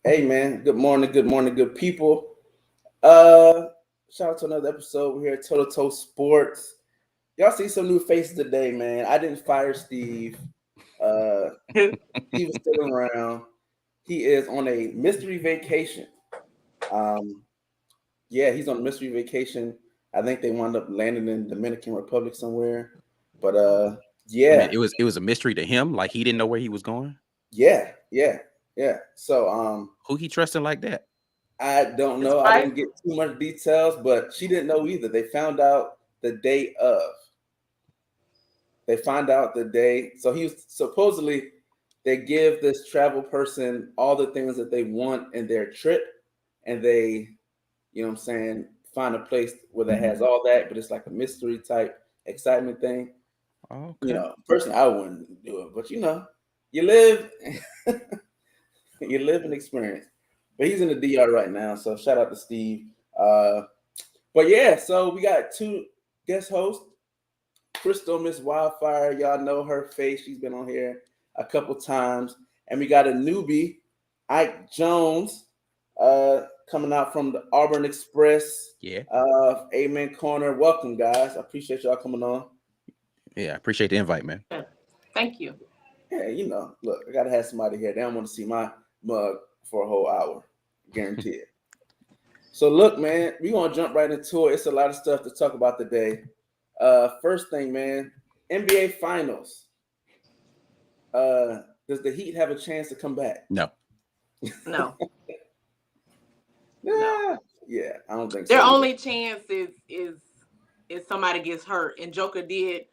Hey man, good morning, good people. Uh Shout out to another episode. We're here at Toe to Toe Sports. Y'all see some new faces today, man. I didn't fire Steve. Uh Steve is still around. He is on a mystery vacation. Um yeah, he's on a mystery vacation. I think they wound up landing in Dominican Republic somewhere. But I mean, yeah, it was a mystery to him. Like he didn't know where he was going. yeah. So Who he trusting like that? I don't His know. I wife. didn't get too much details, but she didn't know either. They found out the day of. They find out the day. So he was supposedly they give this travel person all the things that they want in their trip, and they, you know what I'm saying, find a place where that has all that, but it's like a mystery type excitement thing. You Okay. know, personally, I wouldn't do it, but you live, you live and experience. But he's in the DR right now, so shout out to Steve. Uh, But yeah, so we got two guest hosts. Crystal Miss Wildfire, y'all know her face. She's been on here a couple times. And we got a newbie, Ike Jones, coming out from the Auburn Express, Yeah. Amen Corner. Welcome, guys. I appreciate y'all coming on. Yeah. I appreciate the invite, man. Yeah. Thank you. Yeah, look, I gotta have somebody here. They don't want to see my mug for a whole hour, guaranteed. So look, man, we gonna jump right into it. It's a lot of stuff to talk about today. First thing, man, NBA Finals. Uh, does the Heat have a chance to come back? No. No, no. Yeah, yeah, I don't think Their so either. only chance is somebody gets hurt, and Joker did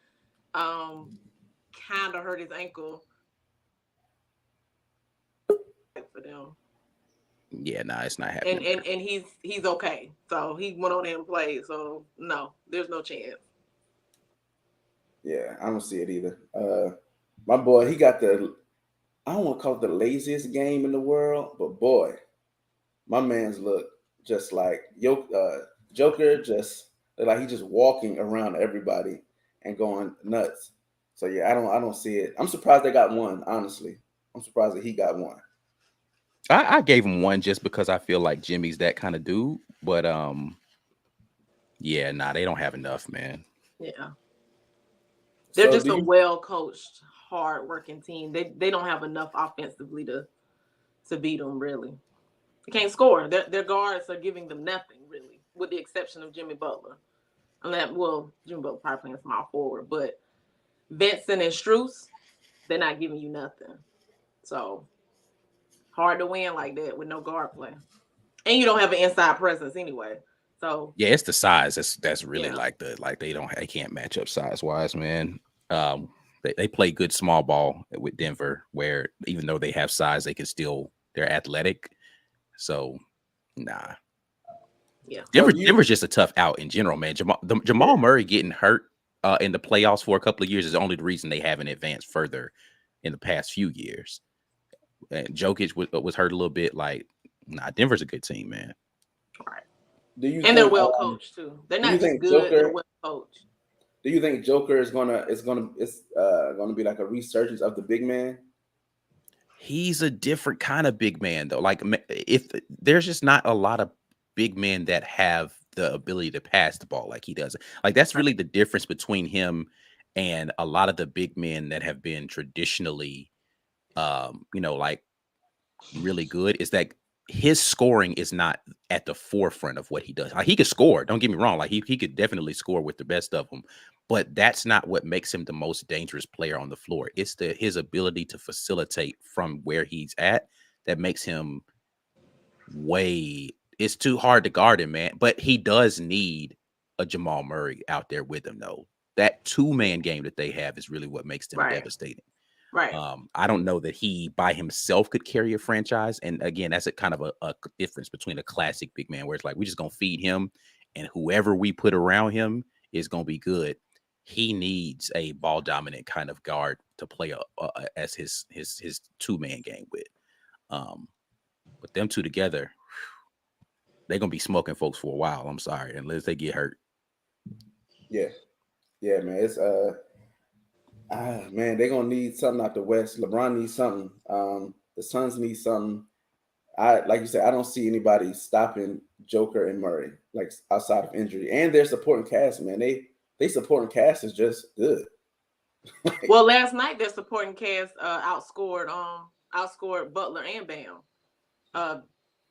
kind of hurt his ankle for them, Yeah. Nah, it's not and happening. and and he's okay. So he went on there and played. So no, there's no chance. Yeah, I don't see it either. My boy, he got I don't want to call it the laziest game in the world, but boy, my man's look just like Joker, just like he just walking around everybody and going nuts. So yeah, I don't see it. I'm surprised they got one. Honestly, I'm surprised that he got one. I gave him one just because I feel like Jimmy's that kind of dude. But yeah, nah, they don't have enough, man. Yeah, they're So just do a you? well coached, hard working team. They don't have enough offensively to beat them really. They can't score. Their guards are giving them nothing really, with the exception of Jimmy Butler. Jimmy Butler probably playing small forward, but Vincent and Struce, they're not giving you nothing. So hard to win like that with no guard play, and you don't have an inside presence anyway. So Yeah, it's the size. That's really yeah, like they can't match up size wise, man. Um, they play good small ball with Denver, where even though they have size, they can still they're athletic. So nah, yeah, So do you? Denver's just a tough out in general, man. Jamal Yeah, Murray getting hurt in the playoffs for a couple of years is only the reason they haven't advanced further in the past few years. And Jokic was hurt a little bit. Like, nah, Denver's a good team, man. all right. do you And they're think? well coached too. They're Do you not just think good; they're Joker? well coached. Do you think Joker is gonna be like a resurgence of the big man? He's a different kind of big man, though. Like, if there's just not a lot of big men that have the ability to pass the ball like he does. Like, that's really the difference between him and a lot of the big men that have been traditionally, like really good is that his scoring is not at the forefront of what he does. Like he could score, don't get me wrong. Like he could definitely score with the best of them, but that's not what makes him the most dangerous player on the floor. It's his ability to facilitate from where he's at that makes him way it's too hard to guard him, man. But he does need a Jamal Murray out there with him though. That two-man game that they have is really what makes them Right, devastating. right. I don't know that he by himself could carry a franchise. And again, that's a kind of a difference between a classic big man where it's like, we're just going to feed him and whoever we put around him is going to be good. He needs a ball dominant kind of guard to play as his two-man game with. Um, but them two together, they're going to be smoking folks for a while. I'm sorry, unless they get hurt. Yeah, yeah, man. It's man, they're gonna need something out the West. LeBron needs something. The Suns need something. like you said, I don't see anybody stopping Joker and Murray, like outside of injury. And their supporting cast, man. They supporting cast is just good. Well, last night their supporting cast outscored Butler and Bam.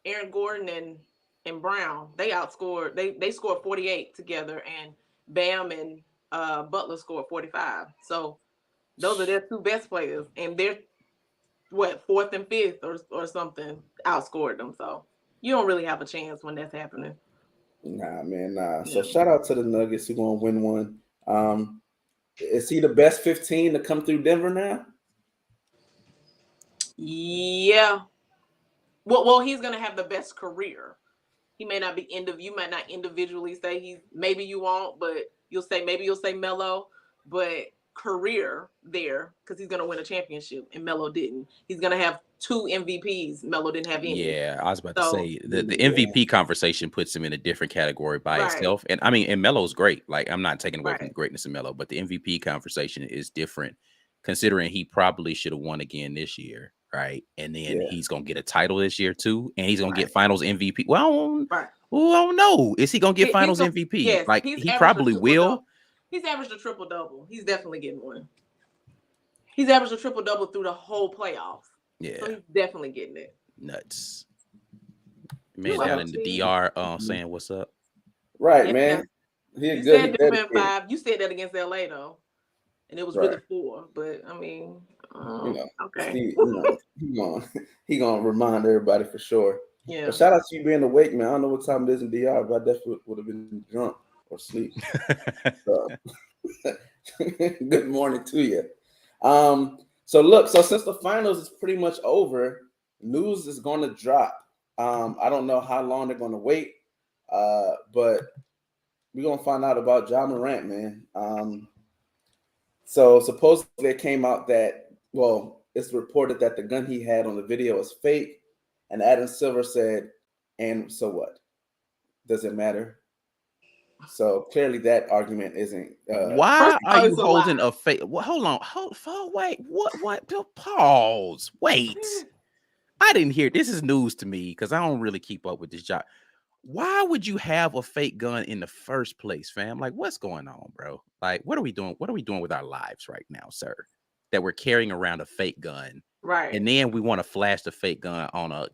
Aaron Gordon and Brown, they outscored. They scored 48 together, and Bam and Butler scored 45. So those are their two best players, and they're fourth and fifth or something outscored them. So you don't really have a chance when that's happening. Nah, man, nah. So shout out to the Nuggets who gonna win one. Is he the best 15 to come through Denver now? Yeah. Well, he's gonna have the best career. He may not be you might not individually say maybe you won't, but you'll say Melo, but career there, because he's gonna win a championship and Melo didn't. He's gonna have 2 MVPs. Melo didn't have any. Yeah, I was about to say the MVP conversation puts him in a different category by itself. And I mean, and Melo's great. Like, I'm not taking away from the greatness of Melo, but the MVP conversation is different, considering he probably should have won again this year, right? And then he's gonna get a title this year too, and he's gonna get Finals MVP. Well, I don't know. Is he gonna get Finals MVP? Yes, like he probably will. He's averaged a triple-double. He's definitely getting one. He's averaged a triple-double through the whole playoffs. Yeah. So he's definitely getting it. Nuts. Man down in the DR saying what's up. Right, man. You said Denver 5. You said that against LA though. And it was really 4. But I mean, okay. He gonna remind everybody for sure. Yeah. But shout out to you being awake, man. I don't know what time it is in DR, but I definitely would have been drunk or sleep. So, good morning to you. So since the finals is pretty much over, news is going to drop. I don't know how long they're going to wait, but we're going to find out about Ja Morant, man. So supposedly it came out that, it's reported that the gun he had on the video is fake, and Adam Silver said, and so what? Does it matter? So clearly that argument isn't. Why are you holding a fake? Well, hold on. Wait. What? Pause. Wait. I didn't hear. This is news to me because I don't really keep up with this job. Why would you have a fake gun in the first place, fam? Like, what's going on, bro? Like, what are we doing? What are we doing with our lives right now, sir? That we're carrying around a fake gun, right? And then we want to flash the fake gun on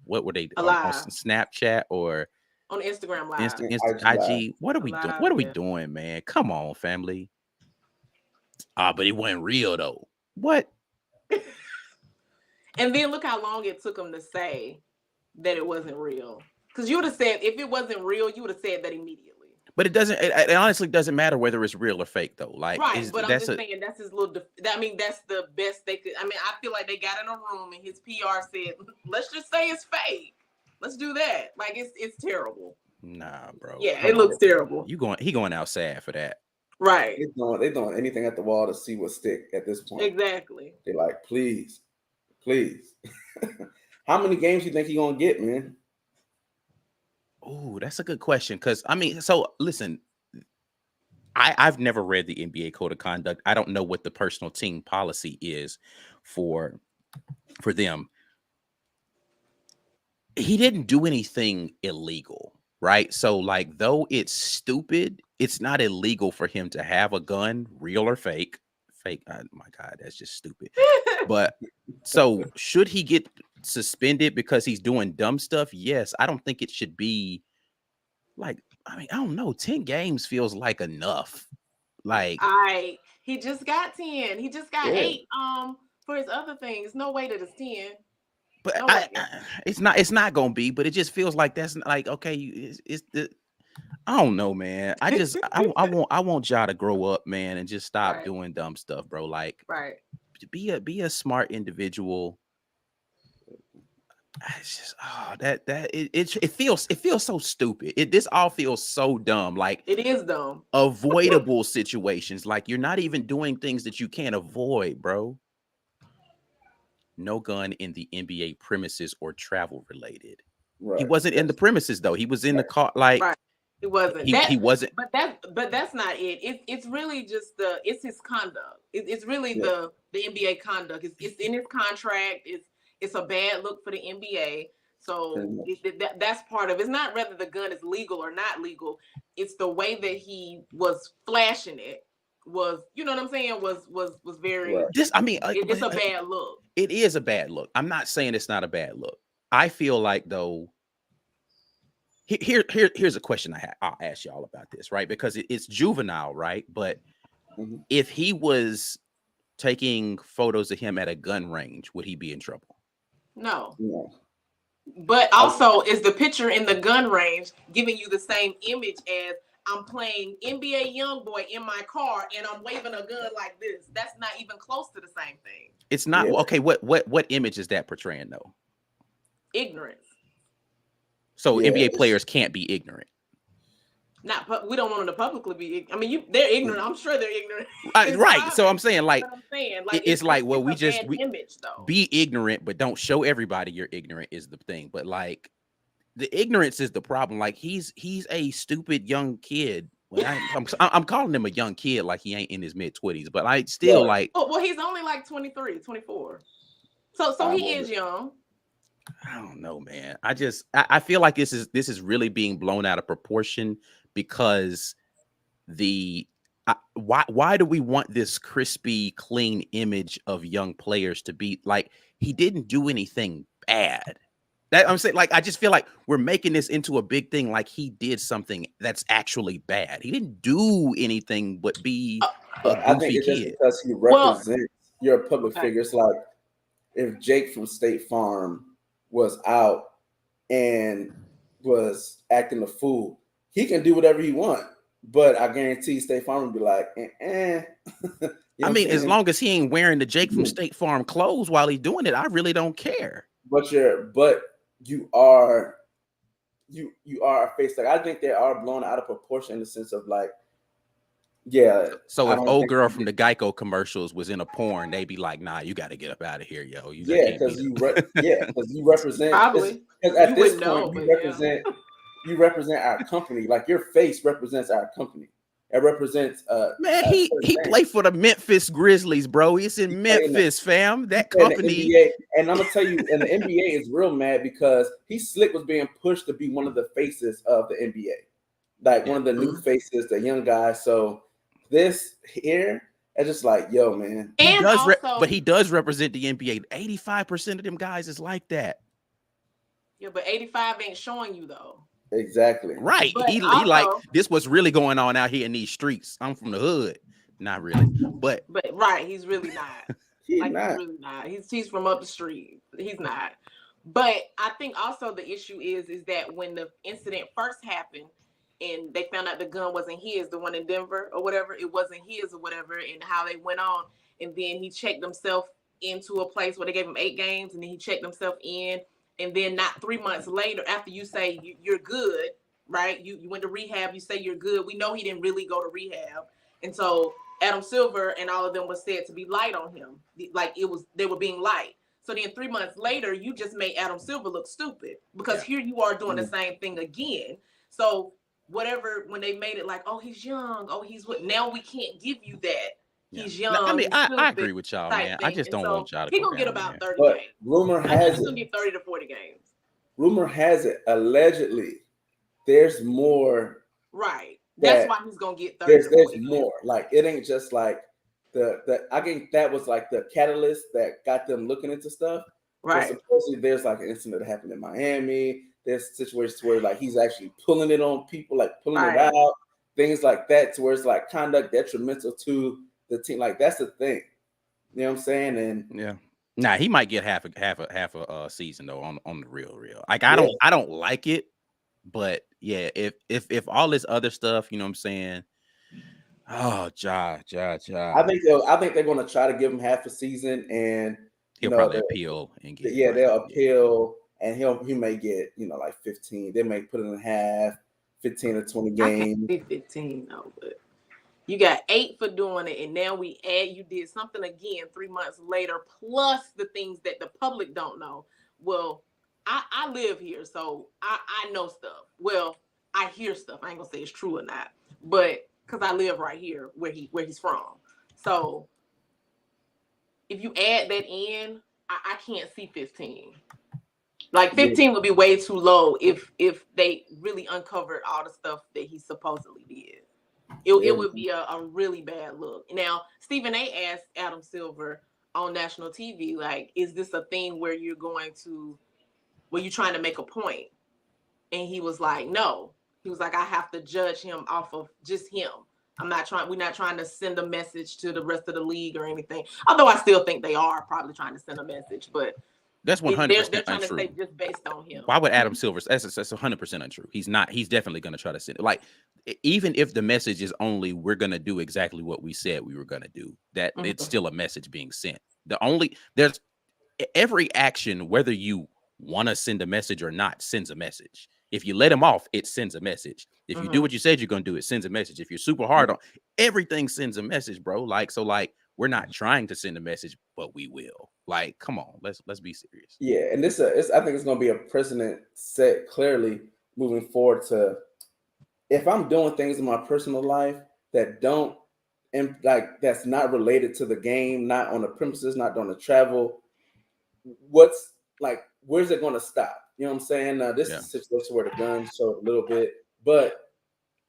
what were they on Snapchat or on Instagram Live, IG. What are we doing? What are we doing, man? Come on, family. But it wasn't real though. What? And then look how long it took them to say that it wasn't real. Because you would have said, if it wasn't real, you would have said that immediately. But it doesn't. It honestly doesn't matter whether it's real or fake, though. Like, right? But I'm just saying that's his little. I mean, that's the best they could. I mean, I feel like they got in a room and his PR said, "Let's just say it's fake. Let's do that." Like, it's terrible. Nah, bro. Yeah, it looks terrible. He going outside for that. Right. They doing anything at the wall to see what stick at this point. Exactly. They're like, please. How many games you think he gonna get, man? Oh, that's a good question. Because I mean, so listen, I've never read the NBA Code of Conduct. I don't know what the personal team policy is for them. He didn't do anything illegal, right? So, like, though it's stupid, it's not illegal for him to have a gun, real or fake. Fake. Oh my God, that's just stupid. But so should he get suspended because he's doing dumb stuff? Yes. I don't think it should be like, I mean, I don't know. 10 games feels like enough. Like, he just got 10. He just got 8 for his other things. No way that it's 10. But no it's not gonna be, but it just feels like that's like, okay, it's the I don't know, man. I want y'all to grow up, man, and just stop doing dumb stuff, bro. Like, be a smart individual. It's just it feels so stupid. This all feels so dumb. Like, it is dumb. Avoidable situations. Like, you're not even doing things that you can't avoid, bro. No gun in the NBA premises or travel related. Right. He wasn't in the premises though. He was in the car. Like, he wasn't. He wasn't. But that's not it. It's really just it's his conduct. It's really the NBA conduct. It's in his contract. It's a bad look for the NBA. So that's part of it. It's not whether the gun is legal or not legal. It's the way that he was flashing it was, you know what I'm saying, was very this. I mean, it's a bad look. It is a bad look. I'm not saying it's not a bad look. I feel like though. Here's a question I'll ask y'all about this, right? Because it's juvenile, right? But if he was taking photos of him at a gun range, would he be in trouble? No. But also, is the picture in the gun range giving you the same image as I'm playing NBA YoungBoy in my car and I'm waving a gun like this? That's not even close to the same thing. It's not. Yeah. Okay, what image is that portraying though? Ignorance. So NBA players can't be ignorant. We don't want them to publicly be. I mean, they're ignorant. I'm sure they're ignorant. Right. So I'm saying, like, it's like, well, we image, though. Be ignorant, but don't show everybody you're ignorant is the thing. But like, the ignorance is the problem. Like, he's a stupid young kid. Well, I'm calling him a young kid, like he ain't in his mid-20s, but I still like. Oh, well, he's only like 23, 24. So he is young. I don't know, man. I feel like this is really being blown out of proportion because why do we want this crispy, clean image of young players to be like he didn't do anything bad? That I'm saying, like, I just feel like we're making this into a big thing, like he did something that's actually bad. He didn't do anything but be a goofy I think it's kid. just because he represents you're a public figure. It's like if Jake from State Farm was out and was acting a fool, he can do whatever he wants. But I guarantee State Farm would be like, You know I mean, as long as he ain't wearing the Jake from State Farm clothes while he's doing it, I really don't care. But you are a face. Like, I think they are blown out of proportion in the sense of like, yeah. So if old girl from the Geico commercials was in a porn, they'd be like, "Nah, you got to get up out of here, yo." Because you represent. Probably. Because at this point, you represent our company. Like, your face represents our company. It represents. Man, he played for the Memphis Grizzlies, bro. He's in Memphis, fam. That company. And I'm gonna tell you, and the NBA is real mad because Slick was being pushed to be one of the faces of the NBA, like one of the new faces, the young guys. So this here, it's just like, yo, man. But he does represent the NBA. 85% of them guys is like that. Yeah, but 85 ain't showing you though. Exactly. Right. He like, this was really going on out here in these streets. I'm from the hood. Not really. But right, he's really not. He's really not. He's from up the street. He's not. But I think also the issue is that when the incident first happened and they found out the gun wasn't his, the one in Denver or whatever, it wasn't his or whatever, and how they went on, and then he checked himself into a place where they gave him 8 games, and then he checked himself in, and then not 3 months later, after you say you're good, right? You went to rehab, you say you're good. We know he didn't really go to rehab, and so Adam Silver and all of them was said to be light on him, like they were being light. So then 3 months later, you just made Adam Silver look stupid because here you are doing the same thing again. So whatever, when they made it like, oh, he's young, oh, he's what? Now we can't give you that. He's young. I mean, I agree with y'all, man. I just don't want y'all to. He gonna get about 30 but games. Rumor has he's gonna get 30 to 40 games. Rumor has it, allegedly, there's more. Right. That's why he's gonna get 30. There's more. Like, it ain't just like the. I think that was like the catalyst that got them looking into stuff. Right. But supposedly, there's like an incident that happened in Miami. There's situations where like he's actually pulling it on people, like pulling it out, things like that, to where it's like conduct detrimental to the team. Like, that's the thing. You know what I'm saying? And yeah. Nah, he might get half a season though on the real. Like, I don't like it, but yeah, if all this other stuff, you know what I'm saying? Oh, Ja. I think they're gonna try to give him half a season, and he'll probably appeal and get. Yeah, they'll appeal, and he may get, like 15. They may put it in half, 15 or 20 games. 15, no, but you got 8 for doing it, and now you did something again 3 months later, plus the things that the public don't know. Well, I live here, so I know stuff. Well, I hear stuff. I ain't gonna say it's true or not, but because I live right here where he's from. So if you add that in, I can't see 15. Like 15 would be way too low if they really uncovered all the stuff that he supposedly did. It would be a really bad look. Now, Stephen A. asked Adam Silver on national TV, like, is this a thing where you're trying to make a point? And he was like, no. He was like, I have to judge him off of just him. we're not trying to send a message to the rest of the league or anything. Although I still think they are probably trying to send a message, but that's 100% they're trying untrue. to say just based on him. Why would Adam Silver? That's 100% untrue. He's not. He's definitely going to try to send it. Like, even if the message is only we're going to do exactly what we said we were going to do, that it's still a message being sent. There's every action, whether you want to send a message or not, sends a message. If you let him off, it sends a message. If you do what you said you're going to do, it sends a message. If you're super hard on everything, sends a message, bro. Like, so like, we're not trying to send a message, but we will. Like, come on, let's be serious. Yeah, and I think it's going to be a precedent set clearly moving forward to, if I'm doing things in my personal life that don't, and like that's not related to the game, not on the premises, not on the travel, where's it going to stop? You know what I'm saying? This is a situation where the guns showed a little bit, but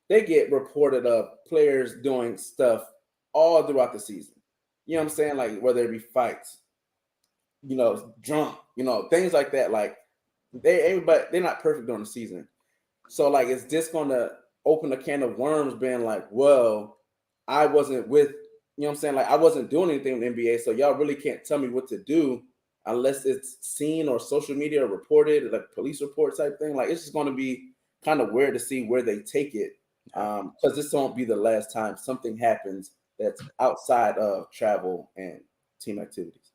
they get reported of players doing stuff all throughout the season. You know what I'm saying? Like, whether it be fights, drunk, things like that. Like, they're not perfect during the season. So, like, is this going to open a can of worms being like, well, I wasn't with, you know what I'm saying? Like, I wasn't doing anything with the NBA, so y'all really can't tell me what to do unless it's seen or social media or reported, like police report type thing. Like, it's just going to be kind of weird to see where they take it, because this won't be the last time something happens that's outside of travel and team activities.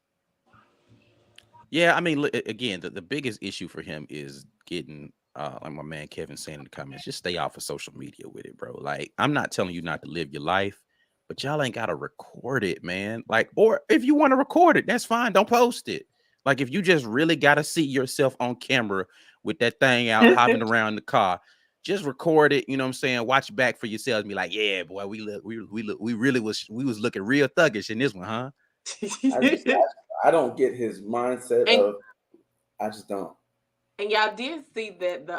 Yeah, I mean, again, the biggest issue for him is getting, like my man Kevin saying in the comments, just stay off of social media with it, bro. Like, I'm not telling you not to live your life, but y'all ain't got to record it, man. Like, or if you want to record it, that's fine. Don't post it. Like, if you just really got to see yourself on camera with that thing out hopping around the car, just record it. You know what I'm saying? Watch back for yourselves and be like, yeah, boy, we was looking real thuggish in this one, huh? I don't get his mindset I just don't. And y'all did see that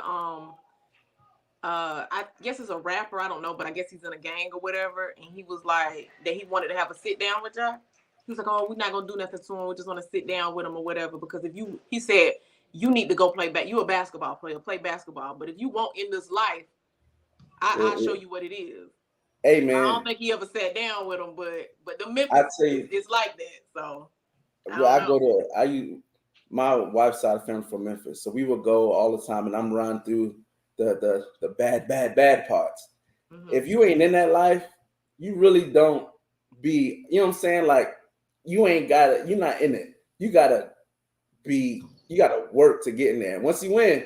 I guess it's a rapper, I don't know, but I guess he's in a gang or whatever, and he was like that he wanted to have a sit down with y'all. He was like, oh, we're not gonna do nothing to him, we just want to sit down with him or whatever, because he said, you need to go play back. You a basketball player, play basketball. But if you want in this life, I'll show you what it is. Hey, man. I don't think he ever sat down with him, but the Memphis it's like that. So my wife's side of family from Memphis, so we would go all the time, and I'm running through the bad parts. If you ain't in that life, you really don't be, you know what I'm saying? Like, you ain't got it, you're not in it. You gotta work to get in there. Once you win,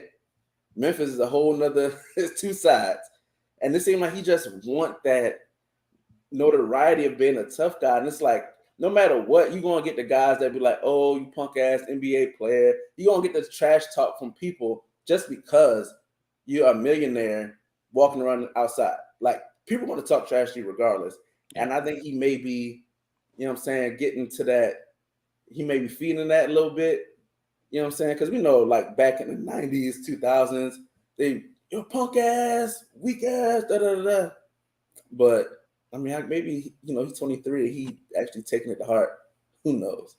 Memphis is a whole nother, it's two sides. And it seemed like he just want that notoriety of being a tough guy. And it's like, no matter what, you're going to get the guys that be like, oh, you punk ass NBA player. You're going to get this trash talk from people just because you're a millionaire walking around outside. Like, people want to talk trash to you regardless. And I think he may be, you know what I'm saying, getting to that. He may be feeding that a little bit. You know what I'm saying? Because we know, like, back in the 90s, 2000s, you're punk ass, weak ass, da-da-da-da. But, I mean, maybe, he's 23. He actually taking it to heart. Who knows?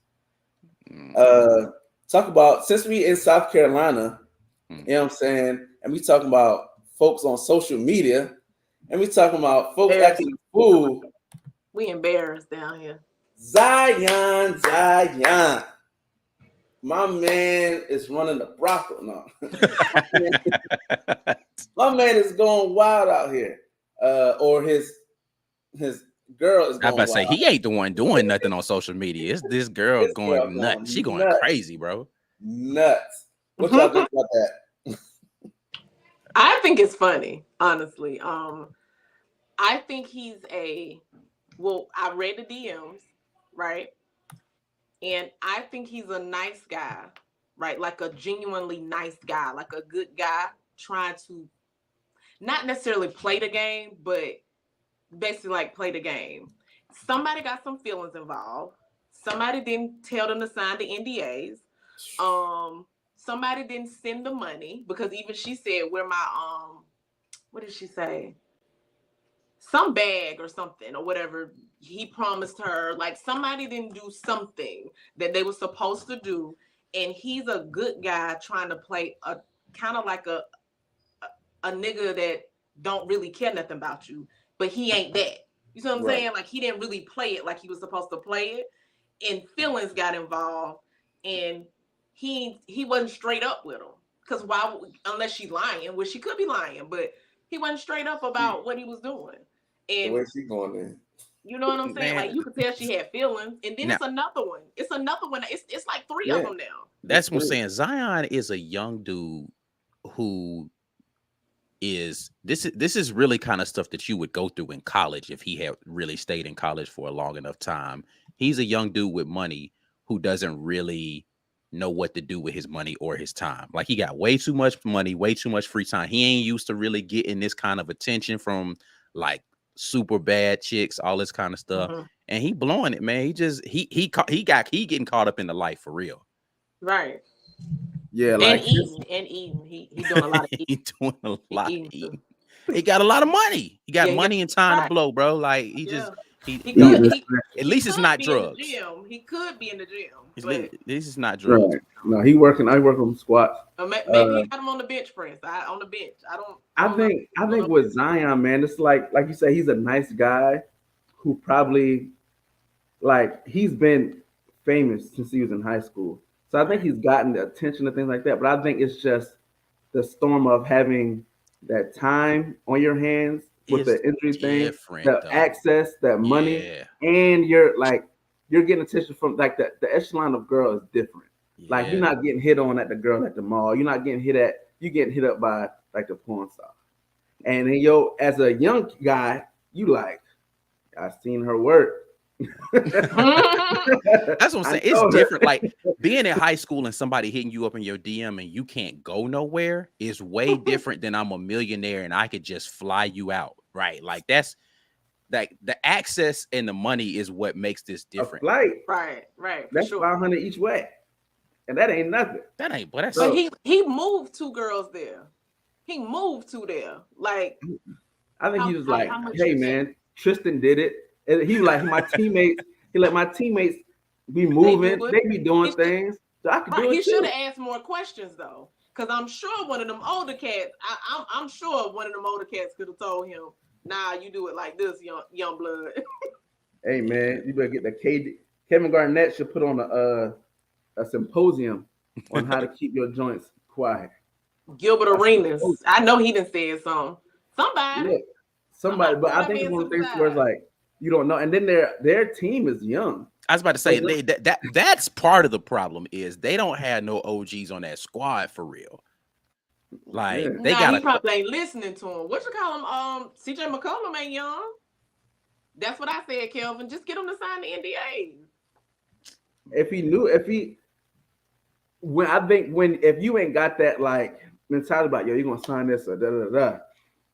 Talk about, since we in South Carolina, you know what I'm saying, and we talking about folks on social media, and we talking about folks acting a fool. We embarrassed down here. Zion. My man is running the brothel. No. My man is going wild out here. Or his girl is going wild. I about to say, he ain't the one doing nothing on social media. It's this girl going nuts. She going crazy, bro. Nuts. What y'all think about that? I think it's funny, honestly. I think he's I read the DMs, right? And I think he's a nice guy, right? Like a genuinely nice guy, like a good guy trying to not necessarily play the game, but basically like play the game. Somebody got some feelings involved. Somebody didn't tell them to sign the NDAs. Somebody didn't send the money, because even she said, where my what did she say? Some bag or something or whatever he promised her. Like, somebody didn't do something that they were supposed to do, and he's a good guy trying to play a kind of like a nigga that don't really care nothing about you, but he ain't that. You see what I'm saying? Like, he didn't really play it like he was supposed to play it, and feelings got involved, and he wasn't straight up with him. Because why? Unless she's lying, well, she could be lying, but he wasn't straight up about what he was doing. And where's she going in? You know what I'm saying? Man. Like, you could tell she had feelings, and then it's another one. It's another one. It's like three of them now. That's what I'm saying. Zion is a young dude who is this is really kind of stuff that you would go through in college if he had really stayed in college for a long enough time. He's a young dude with money who doesn't really know what to do with his money or his time. Like, he got way too much money, way too much free time. He ain't used to really getting this kind of attention from like super bad chicks, all this kind of stuff. And he blowing it, man. He getting caught up in the life for real. Right. Yeah, like eating. He doing a lot of eating. He doing a lot of eating. He got a lot of money. He got money and time to blow, bro. Like, he just at least it's not drugs. He could be in the gym. This is not drugs. Right. No, he working. I work on squats. Maybe he got him on the bench press. On the bench. I think with Zion, man, it's like you say, he's a nice guy who probably, like, he's been famous since he was in high school. So I think he's gotten the attention and things like that. But I think it's just the storm of having that time on your hands with the injury thing, the access, that money, and you're getting attention from, like, the echelon of girl is different. Like, you're not getting hit on at the girl at the mall. You're not getting you're getting hit up by like the porn star. And then as a young guy, you like, I've seen her work. That's what I'm saying. It's different. Like, being in high school and somebody hitting you up in your DM and you can't go nowhere is way different than I'm a millionaire and I could just fly you out, right? Like, that's like the access and the money is what makes this different. Right. That's sure. 500 each way, and that ain't nothing. That ain't. But that's. But he moved two girls there. He moved two there. Like, I think he was like, "Hey, man, Tristan did it." And he was like, my teammates. He let my teammates be moving. They be doing things. So I could do it too. He should have asked more questions though, because I'm sure one of them older cats. I'm sure one of them older cats could have told him, "Nah, you do it like this, young blood." Hey, man, you better get the Kevin Garnett should put on a symposium on how to keep your joints quiet. Gilbert Arenas. I know he done said something. Somebody, but I think it's one of the things where it's like, you don't know. And then their team is young. I was about to say that's part of the problem is they don't have no OGs on that squad for real. Like, he probably ain't listening to him. What you call him? CJ McCollum ain't young. That's what I said, Kelvin. Just get him to sign the NDA. If you ain't got that, like, mentality about, you're gonna sign this or da.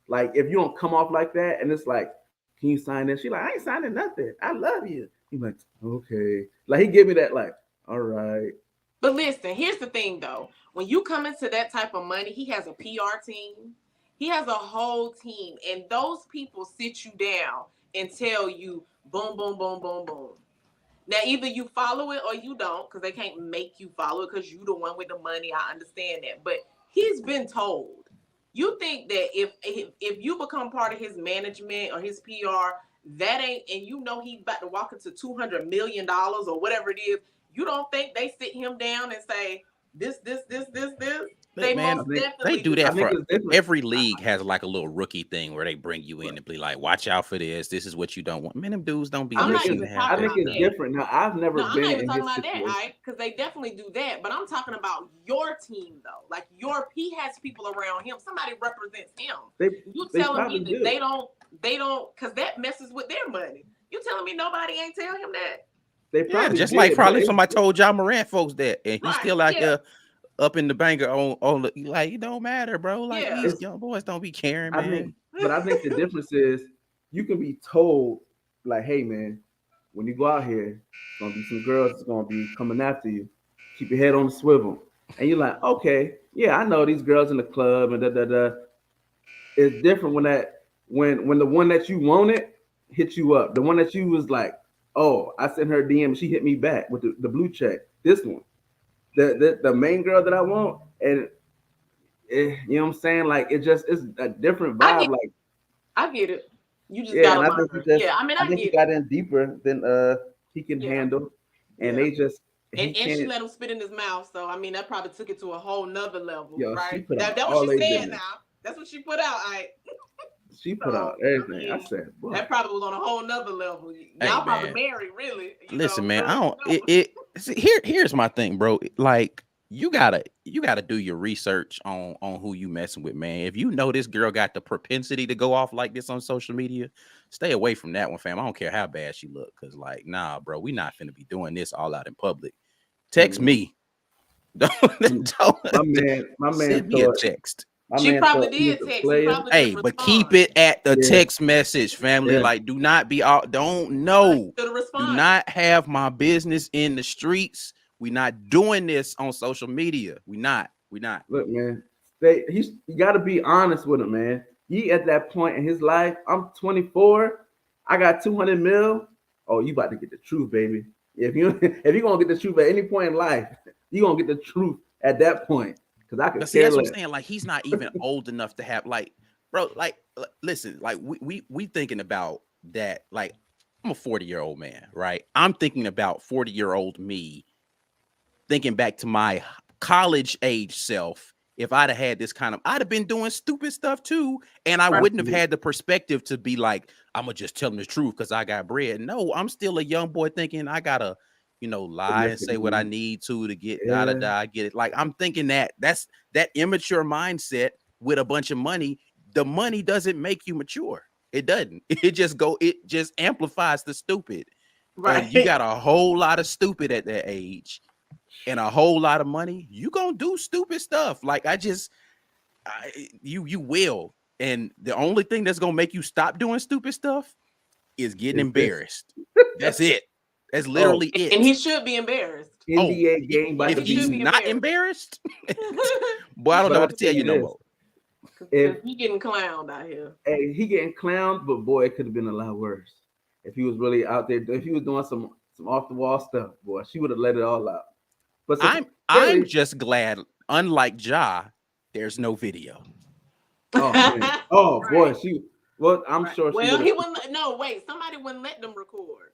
Like, if you don't come off like that, and it's like, can you sign this? She like, I ain't signing nothing. I love you. He's like, okay. Like, he give me that, like, all right. But listen, here's the thing though. When you come into that type of money, he has a PR team. He has a whole team, and those people sit you down and tell you, boom, boom, boom, boom, boom. Now, either you follow it or you don't, because they can't make you follow it because you the one with the money. I understand that. But he's been told. You think that if you become part of his management or his PR, that ain't, and you know he's about to walk into $200 million or whatever it is, you don't think they sit him down and say, this. They do that for every league. Has like a little rookie thing where they bring you in and be like, watch out for this. This is what you don't want. Man, them dudes don't be. I think it's different. Now, I've never been. I'm not even talking about that, because they definitely do that. But I'm talking about your team though. Like, he has people around him. Somebody represents him. You telling me that they don't, because that messes with their money. You telling me nobody ain't tell him that? They probably just like probably somebody told Ja Morant folks that, and he's still out there up in the banker on the, like, it don't matter, bro. Like, these young boys don't be caring, man. I think the difference is you can be told, like, hey, man, when you go out here, it's gonna be some girls that's gonna be coming after you. Keep your head on the swivel. And you're like, okay, yeah, I know these girls in the club and da da da. It's different when the one that you wanted hit you up. The one that you was like, oh, I sent her DM, she hit me back with the blue check. This one, the main girl that I want, and you know what I'm saying? Like it's a different vibe. Like I get it. You just yeah, gotta and I think learn. Yeah, I mean, I I think he get got it. in deeper than he can Yeah, handle, and yeah. they just And he she can't. let him spit in his mouth. So I mean, that probably took it to a whole nother level, Yo, she right? put out That what all she they said. business. Now that's what she put out. She put So out I everything. I mean, said, boy, that probably was on a whole nother level. Hey Y'all probably man, married, really. listen, man. I Really don't. don't. See, here's my thing, bro. Like you gotta do your research on who you messing with, man. If you know this girl got the propensity to go off like this on social media, stay away from that one, fam. I don't care how bad she look, cause like, nah, bro, we not finna be doing this all out in public. Text mm, me. Don't my man send me a thought text. She probably he was did a text. He player. probably Hey, didn't but keep respond. it at the Yeah, text message, family. yeah. Like, do not be out. Don't Right. know. Should have Do responded. not have my business in the streets. We not doing this on social media. We not. We not. Look, man, you got to be honest with him, man. He at that point in his life. I'm 24. I got 200 mil. Oh, you about to get the truth, baby. If you if you gonna get the truth at any point in life, you gonna get the truth at that point. Cause I But could see, care that's what I'm less. saying. Like, he's not even old enough to have like, bro. Like, listen. Like, we thinking about that. Like, I'm a 40-year-old man, right? I'm thinking about 40-year-old me, thinking back to my college age self. If I'd have had this kind of, I'd have been doing stupid stuff too, and I Right. wouldn't have had the perspective to be like, I'm gonna just tell them the truth because I got bread. No, I'm still a young boy thinking I gotta, lie and say what I need to get da da Yeah, da. Get it? Like, I'm thinking that's that immature mindset with a bunch of money. The money doesn't make you mature. It doesn't. It just amplifies the stupid. And you Right. got a whole lot of stupid at that age and a whole lot of money, you gonna do stupid stuff. Like you will. And the only thing that's gonna make you stop doing stupid stuff is getting it's this. embarrassed. That's it. That's Oh, literally And it. he should be embarrassed. Oh, NBA game Yeah, about if to he should he's be. be not embarrassed. embarrassed, boy, I don't But know I what to tell tell you you no this: more. if Because he getting clowned out here. hey, he getting clowned, but boy, it could have been a lot worse. If he was really out there, if he was doing some off the wall stuff, boy, she would have let it all out. But I'm clearly, just glad, unlike Ja, there's no video. oh man, oh boy, Right. well, I'm Right. sure she Well, would have. he wouldn't. No, wait. Somebody wouldn't let them record.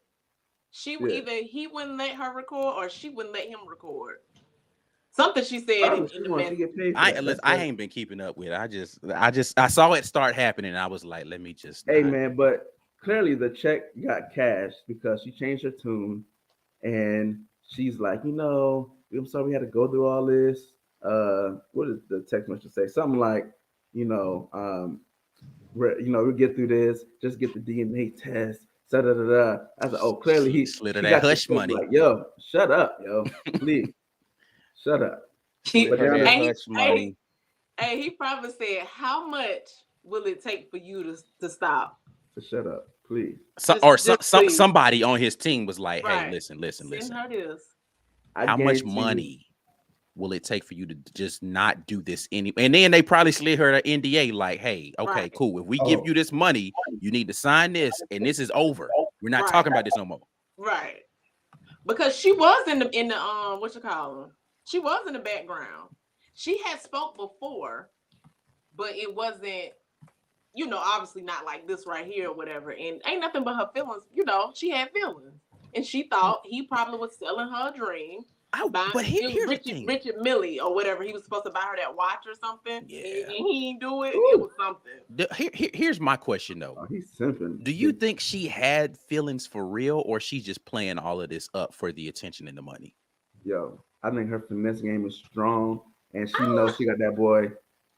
Yeah, Either he wouldn't let her record or she wouldn't let him record. Something she said probably in she the wants to message. get paid for I that. listen, That's I her. ain't been keeping up with it. I saw it start happening. And I was like, let me just Hey not. man, but clearly the check got cashed because she changed her tune, and she's like, I'm sorry we had to go through all this. What did the text message say? Something like, you know, um, we'll get through this. Just get the DNA test. Da da da da. I said, oh, clearly Slid her she that got the hush check. money. Like, yo, shut up, yo, please, shut up. He, Slid But her down that there, hey, hush hey, money. hey, he probably said, "How much will it take for you to stop? to shut up, please. Just please, Somebody on his team was like, hey, right? listen, listen, Send listen. her this. I How much guarantee you. money will it take for you to just not do this any? And then they probably slid her an NDA, like, hey, okay, Right, cool. If we give Oh, you this money, you need to sign this, and this is over. We're not right, talking about this no more. right. Because she was in the what you call them? She was in the background. She had spoke before, but it wasn't, obviously not like this right here or whatever. And ain't nothing but her feelings. She had feelings, and she thought he probably was selling her a dream. But It was here's the Richard thing. Richard Millie or whatever. He was supposed to buy her that watch or something, and Yeah. he didn't do it. It ooh, was something. Here's my question though. oh, he's simping. Do you think she had feelings for real, or she just playing all of this up for the attention and the money? Yo, I think her finesse game is strong, and I she don't knows she got that boy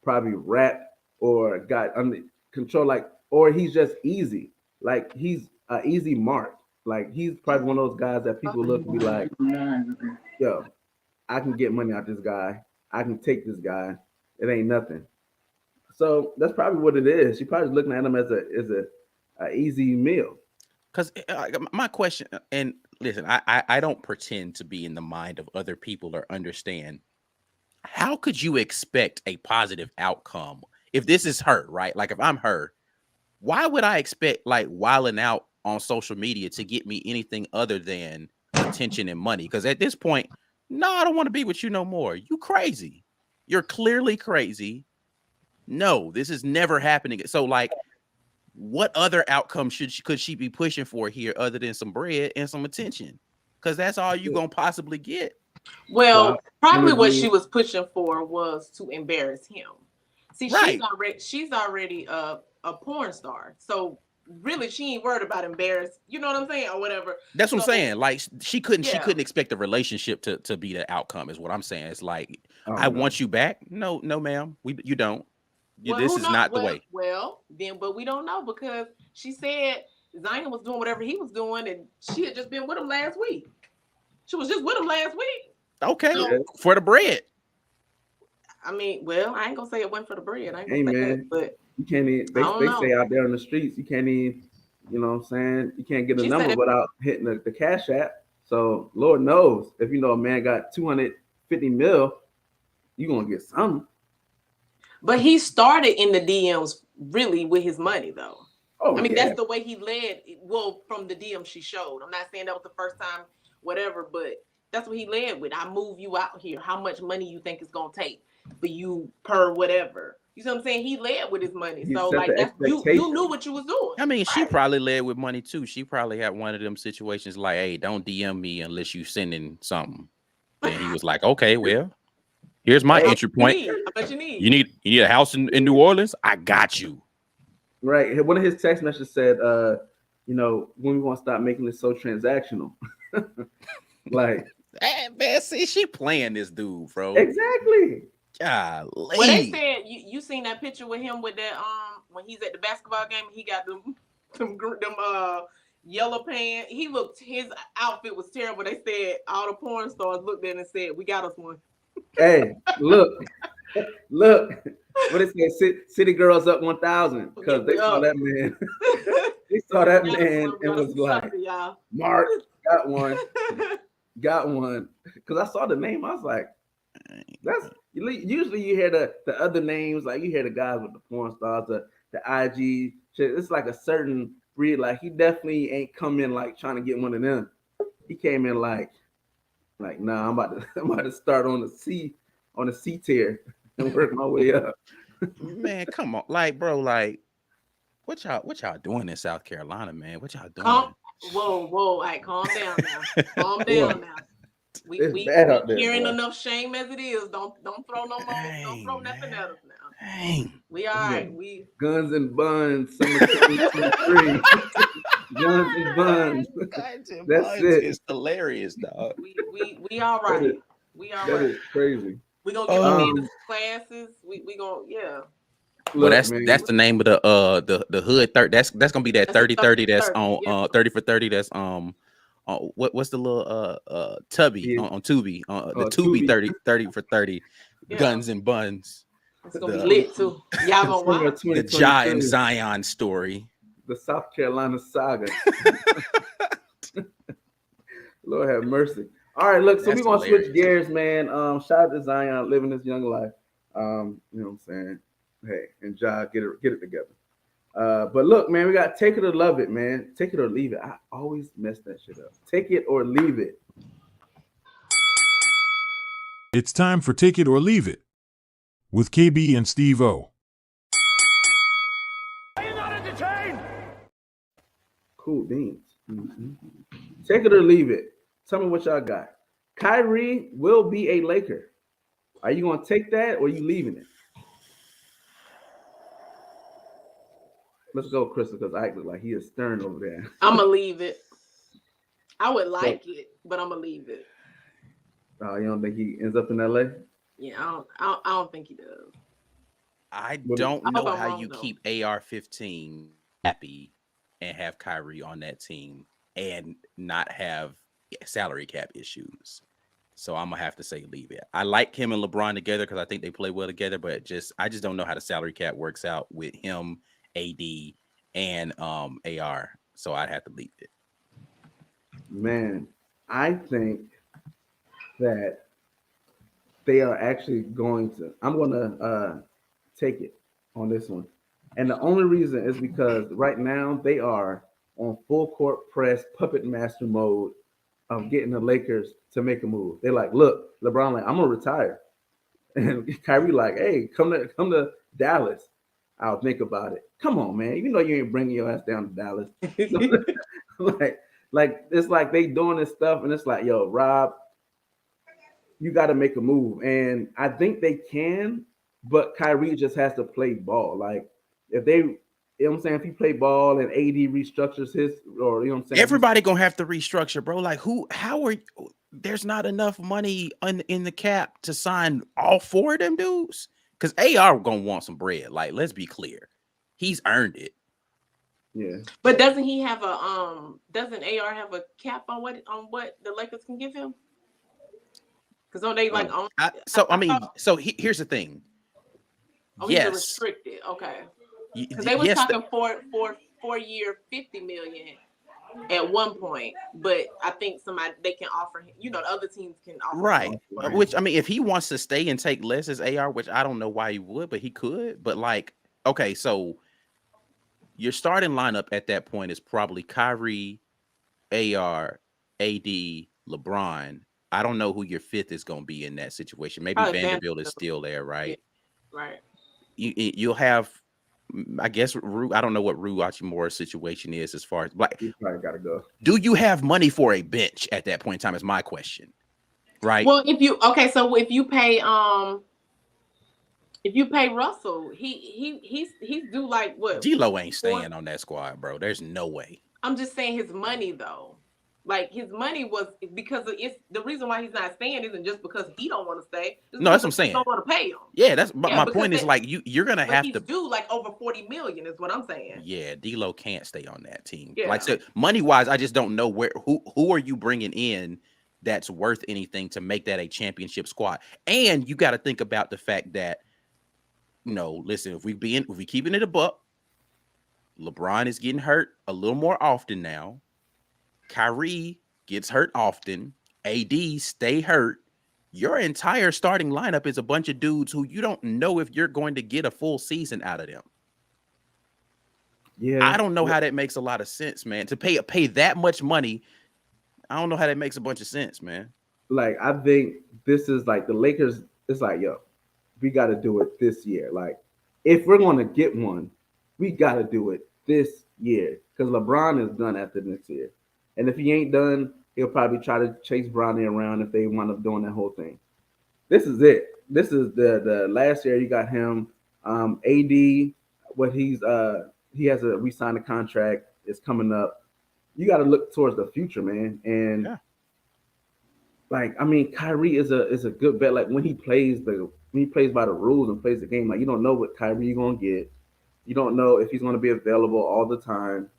probably wrapped or got under control, like, or he's just easy. Like he's an easy mark. Like he's probably one of those guys that people look and be like, yo, I can get money out this guy. I can take this guy. It ain't nothing. So that's probably what it is. She probably looking at him as a easy meal. Because my question, and listen, I don't pretend to be in the mind of other people or understand. How could you expect a positive outcome if this is her, right? Like if I'm her, why would I expect like wilding out on social media to get me anything other than attention and money? Because at this point, no, I don't want to be with you no more. You crazy. You're clearly crazy. No, this is never happening. So like, what other outcome could she be pushing for here other than some bread and some attention? Because that's all you gonna possibly get. Well, probably what energy. she was pushing for was to embarrass him. See, Right. she's already a porn star, so really she ain't worried about embarrass. You know what I'm saying, or whatever. That's what So, I'm saying. Like she couldn't yeah. expect the relationship to be the outcome, is what I'm saying. It's like, Oh, I no. want you back. No, ma'am. You don't. Well, This who is knows? not the way. Well, then, but we don't know because she said Zion was doing whatever he was doing, and she had just been with him last week. She was just with him last week. Okay, So, for the bread. I mean, well, I ain't gonna say it wasn't for the bread. I ain't Hey gonna say man, that, but you can't even. I don't They know. say out there on the streets, you can't even. You know what I'm saying? You can't get a She number said it- without hitting the cash app. So Lord knows if you know a man got 250 mil, you gonna get something. But he started in the DMs really with his money, though. Oh I mean, yeah. that's the way he led. Well, from the DM she showed. I'm not saying that was the first time, whatever, but that's what he led with. I move you out here. How much money you think it's gonna take for you per whatever? You see what I'm saying? He led with his money. He So set like the that's you expectation. knew what you was doing. I mean, she Right. probably led with money too. She probably had one of them situations like, hey, don't DM me unless you sending something. Then he was like, okay, well, here's my Hey, entry point. How much you need? You need a house in New Orleans? I got you. Right. One of his text messages said, you know, when we want to stop making this so transactional. Like, Hey, man, see, she playing this dude, bro. exactly. Golly. Well, they said you seen that picture with him with that when he's at the basketball game and he got them yellow pants. His outfit was terrible. They said all the porn stars looked at it and said, "We got us one." Hey, look. What it said, City Girls Up 1,000, because they saw that man. They saw that man and was like, Mark, got one. Because I saw the name, I was like, that's usually you hear the other names, like you hear the guys with the porn stars, the IG shit. It's like a certain breed. Like he definitely ain't come in like trying to get one of them. He came in like nah, I'm about to start on the C tier and work my way up. Man, come on. Like, bro, like, what y'all doing in South Carolina, man? What y'all doing? Whoa, all right, calm down now. Calm down now. We hearing enough shame as it is. Don't throw no more. Don't throw nothing at us now. Dang. We all right. We Guns and Buns, summer 2023. Guns and Buns. That's it. It's hilarious, dog. We all right. We all right. That is crazy. We gonna give them classes. We gonna Well, that's the name of the hood 30. That's gonna be that 30-30 that's on 30 for 30. That's what's the little Tubby on Tubi, the Tubi 30 for 30 Guns and Buns. It's gonna be lit too. Y'all gonna watch the Ja and Zion story, the South Carolina saga. Lord have mercy. All right, look, so we're gonna switch gears, man. Shout out to Zion living his young life. You know what I'm saying? Hey, and Ja, get it together. But look, man, we got Take It or Love It, man. Take it or leave it. I always mess that shit up. Take it or leave it. It's time for Take It or Leave It with KB and Steve O. Are you not entertained? Cool beans. Mm-hmm. Take it or leave it. Tell me what y'all got. Kyrie will be a Laker. Are you gonna take that or are you leaving it? Let's go, Crystal, because Ike look like he is stern over there. I'm gonna leave it. I would like it, but I'm gonna leave it. You don't think he ends up in LA? Yeah, I don't think he does. I don't know how you keep AR-15 happy and have Kyrie on that team and not have salary cap issues. So I'm gonna have to say leave it. I like him and LeBron together because I think they play well together, but I just don't know how the salary cap works out with him, AD, and AR. So I'd have to leave it. Man, I think that they are actually going to. I'm going to take it on this one, and the only reason is because right now they are on full court press puppet master mode of getting the Lakers to make a move. They're like, look, LeBron, like, I'm gonna retire, and Kyrie like, hey, come to Dallas. I'll think about it. Come on, man. You know you ain't bringing your ass down to Dallas. So, like it's like they doing this stuff, and it's like, yo, Rob, you got to make a move. And I think they can, but Kyrie just has to play ball. Like if they, you know what I'm saying, if he play ball and AD restructures his, or you know what I'm saying, Everybody gonna have to restructure, bro. Like how are there's not enough money in the cap to sign all four of them dudes? Because AR gonna want some bread. Like, let's be clear. He's earned it. yeah. But doesn't he have a doesn't AR have a cap on what the Lakers can give him? Because don't they like own? Here's the thing. Oh, yes, he's restricted. Okay. Because they were talking four year $50 million at one point, but I think they can offer him. You know, the other teams can offer right. him. Which I mean, if he wants to stay and take less as AR, which I don't know why he would, but he could. But like, okay, so your starting lineup at that point is probably Kyrie, AR, AD, LeBron. I don't know who your fifth is going to be in that situation. Maybe Vanderbilt is still there, right? Yeah, right. You'll have, I guess, Rue. I don't know what Rue Hachimura's situation is as far as like. You probably got to go. Do you have money for a bench at that point in time? Is my question, right? Well, if you pay Russell, he's due like what? D'Lo ain't staying on that squad, bro. There's no way. I'm just saying his money though. Like his money was because it's the reason why he's not staying isn't just because he don't want to stay. No, that's what I'm saying. Don't want to pay him. Yeah, that's my point. Is like you're gonna have to do like over $40 million is what I'm saying. Yeah, D'Lo can't stay on that team. Yeah. Like so, money wise, I just don't know who are you bringing in that's worth anything to make that a championship squad. And you got to think about the fact that listen, if we keeping it a buck, LeBron is getting hurt a little more often now. Kyrie gets hurt often. AD stay hurt. Your entire starting lineup is a bunch of dudes who you don't know if you're going to get a full season out of them. Yeah, I don't know how that makes a lot of sense, man. To pay that much money, I don't know how that makes a bunch of sense, man. Like I think this is like the Lakers. It's like, yo, we got to do it this year. Like if we're going to get one, we got to do it this year because LeBron is done after next year. And if he ain't done, he'll probably try to chase Bronny around if they wind up doing that whole thing. This is it. This is the last year you got him. AD, what he has a re-signed a contract. It's coming up. You got to look towards the future, man. And like, I mean, Kyrie is a good bet. Like when he plays by the rules and plays the game, like you don't know what Kyrie you're gonna get. You don't know if he's gonna be available all the time.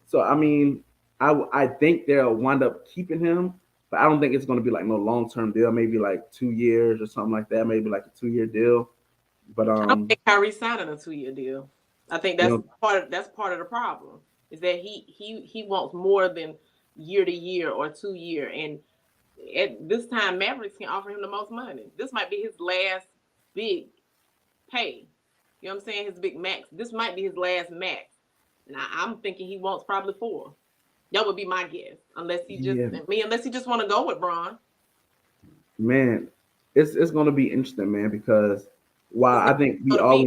So I mean, I think they'll wind up keeping him, but I don't think it's going to be like no long-term deal. Maybe like 2 years or something like that. Maybe like a 2-year deal. But I don't think Kyrie signing a 2-year deal. I think that's part of the problem is that he wants more than year to year or 2 year. And at this time, Mavericks can offer him the most money. This might be his last big pay. You know what I'm saying? His big max. This might be his last max. Now I'm thinking he wants probably 4. That would be my guess, unless he just want to go with Bron. Man, it's going to be interesting, man, because I think we all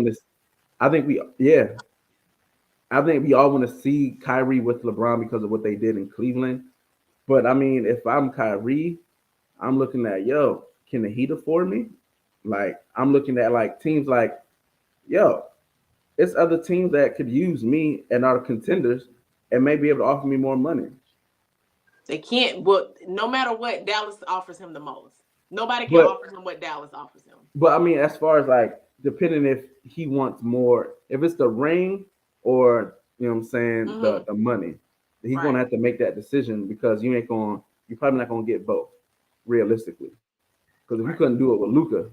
want to see Kyrie with LeBron because of what they did in Cleveland. But I mean, if I'm Kyrie, I'm looking at can the Heat afford me? Like I'm looking at like teams like it's other teams that could use me and are contenders and may be able to offer me more money. They can't, but no matter what, Dallas offers him the most. Nobody can offer him what Dallas offers him. But I mean, as far as like, depending if he wants more, if it's the ring or, you know what I'm saying, the money, he's going to have to make that decision because you're probably not going to get both realistically. Because if you couldn't do it with Luka,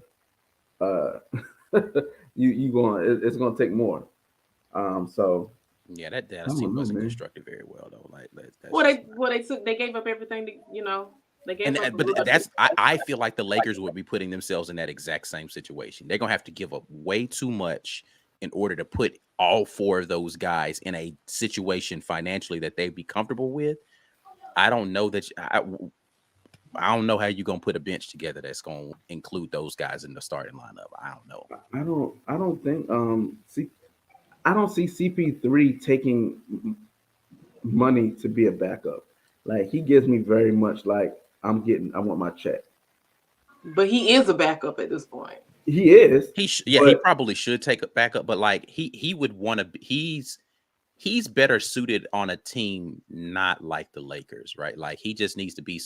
it's going to take more. So Yeah, that I Dallas don't team know, wasn't man. constructed very well though. Like that's Well, just they gave up everything. They gave up. but I feel like the Lakers would be putting themselves in that exact same situation. They're gonna have to give up way too much in order to put all four of those guys in a situation financially that they'd be comfortable with. I don't know that I don't know how you're gonna put a bench together that's gonna include those guys in the starting lineup. I don't know. I don't think see I don't see CP3 taking money to be a backup. Like he gives me very much like I want my check. But he is a backup at this point. He is, He but probably should take a backup, but like he would want to. He's better suited on a team not like the Lakers, right? Like he just needs to be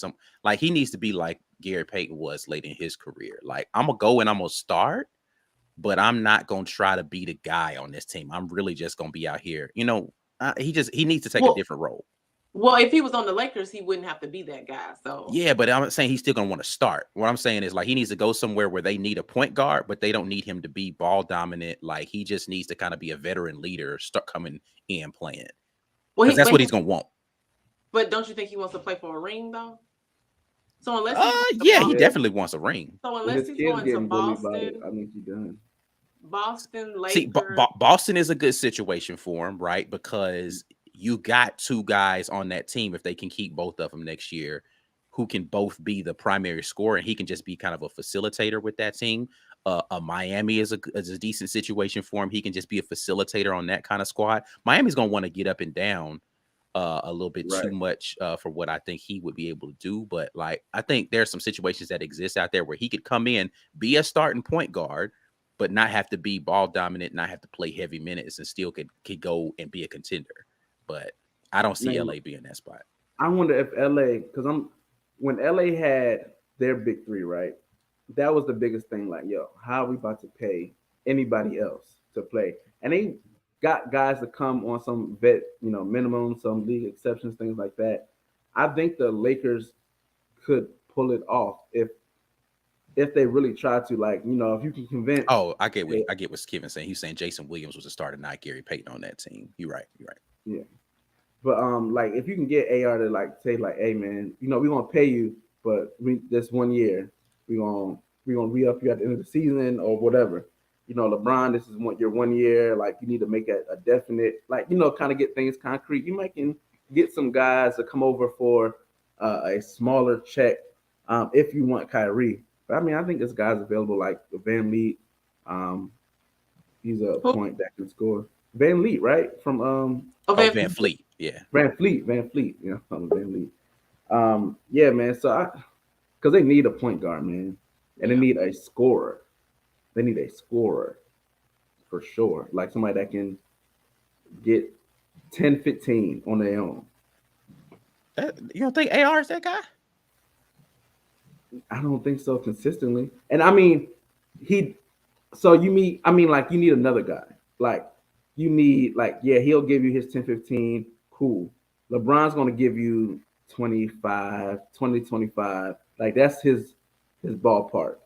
he needs to be like Gary Payton was late in his career. Like I'm gonna go and I'm gonna start, but I'm not gonna try to be the guy on this team. I'm really just gonna be out here. He needs to take a different role. Well, if he was on the Lakers, he wouldn't have to be that guy. So Yeah, but I'm not saying he's still gonna want to start. What I'm saying is like he needs to go somewhere where they need a point guard, but they don't need him to be ball dominant. Like he just needs to kind of be a veteran leader, start coming in playing. Because that's what he's gonna want. But don't you think he wants to play for a ring though? So unless he definitely wants a ring. So unless he's going to Boston, I think he's done. Boston, Lakers. See, Boston is a good situation for him, right? Because you got two guys on that team, if they can keep both of them next year, who can both be the primary scorer, and he can just be kind of a facilitator with that team. Miami is a decent situation for him. He can just be a facilitator on that kind of squad. Miami's going to want to get up and down a little bit too much for what I think he would be able to do. But like, I think there's some situations that exist out there where he could come in, be a starting point guard, but not have to be ball dominant, not have to play heavy minutes, and still could go and be a contender. But I don't see LA being that spot. I wonder if LA, because when LA had their big three, right? That was the biggest thing. Like, yo, how are we about to pay anybody else to play? And they got guys to come on some minimum, some league exceptions, things like that. I think the Lakers could pull it off if they really try to, like, if you can convince. Oh, I get what Kevin's saying. He's saying Jason Williams was a starter, not Gary Payton on that team. You're right. Yeah. But like if you can get AR to like say like, hey man, we gonna pay you, but this 1 year, we gonna re-up you at the end of the season or whatever. LeBron, this is your 1 year, like you need to make a definite, like, kind of get things concrete. You might can get some guys to come over for a smaller check if you want Kyrie. But I mean, I think there's guys available like Van Leet. He's a point that can score. Van Leet, right? From Van Fleet. Yeah. Van Fleet. Van Leet. Yeah, man. So because they need a point guard, man. And they need a scorer. They need a scorer for sure. Like somebody that can get 10, 15 on their own. You don't think AR is that guy? I don't think so consistently. And I mean, you need another guy. Like you need, he'll give you his 10, 15. Cool. LeBron's going to give you 25. Like that's his ballpark.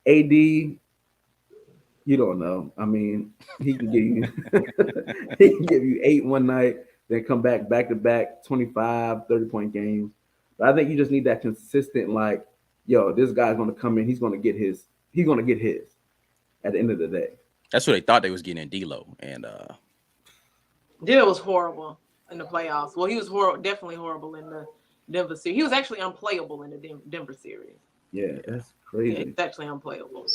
AD, you don't know. I mean, he can give you 8 one night, then come back to back 25, 30-point games. But I think you just need that consistent, like, yo, this guy's going to come in. He's going to get his at the end of the day. That's what they thought they was getting in D'Lo, and D'Lo was horrible in the playoffs. Well, he was definitely horrible in the Denver series. He was actually unplayable in the Denver series. Yeah, that's crazy. Yeah, it's actually unplayable.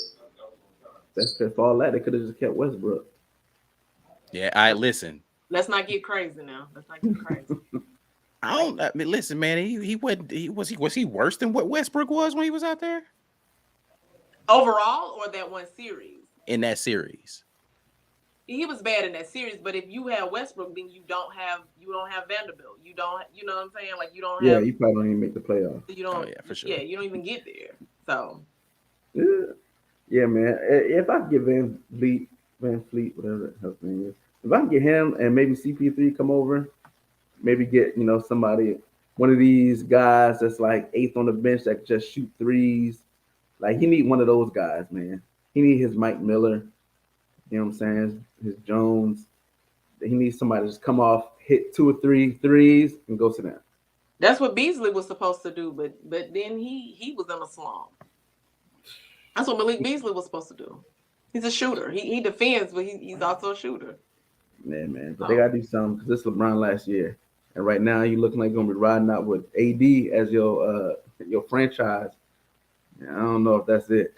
That's because for all that, they could have just kept Westbrook. Yeah, I listen. Let's not get crazy now. I mean, listen, man. He was he worse than what Westbrook was when he was out there? Overall, or that one series? In that series. He was bad in that series, but if you have Westbrook, then you don't have Vanderbilt. You don't, you know what I'm saying? Like you don't have. Yeah, you probably don't even make the playoffs. You don't. Oh, yeah, for sure. Yeah, you don't even get there. So. Yeah, man. If I get Van Fleet, whatever his name is, if I can get him and maybe CP3 come over, maybe get somebody, one of these guys that's like 8th on the bench that just shoot threes. Like he need one of those guys, man. He need his Mike Miller. You know what I'm saying? His Jones. He needs somebody to just come off, hit 2 or 3 threes, and go sit down. That's what Beasley was supposed to do, but then he was in a slump. That's what Malik Beasley was supposed to do. He's a shooter. He defends, but he's also a shooter. Yeah, man. But they gotta do something because this is LeBron last year, and right now you looking like you're gonna be riding out with AD as your franchise. I don't know if that's it.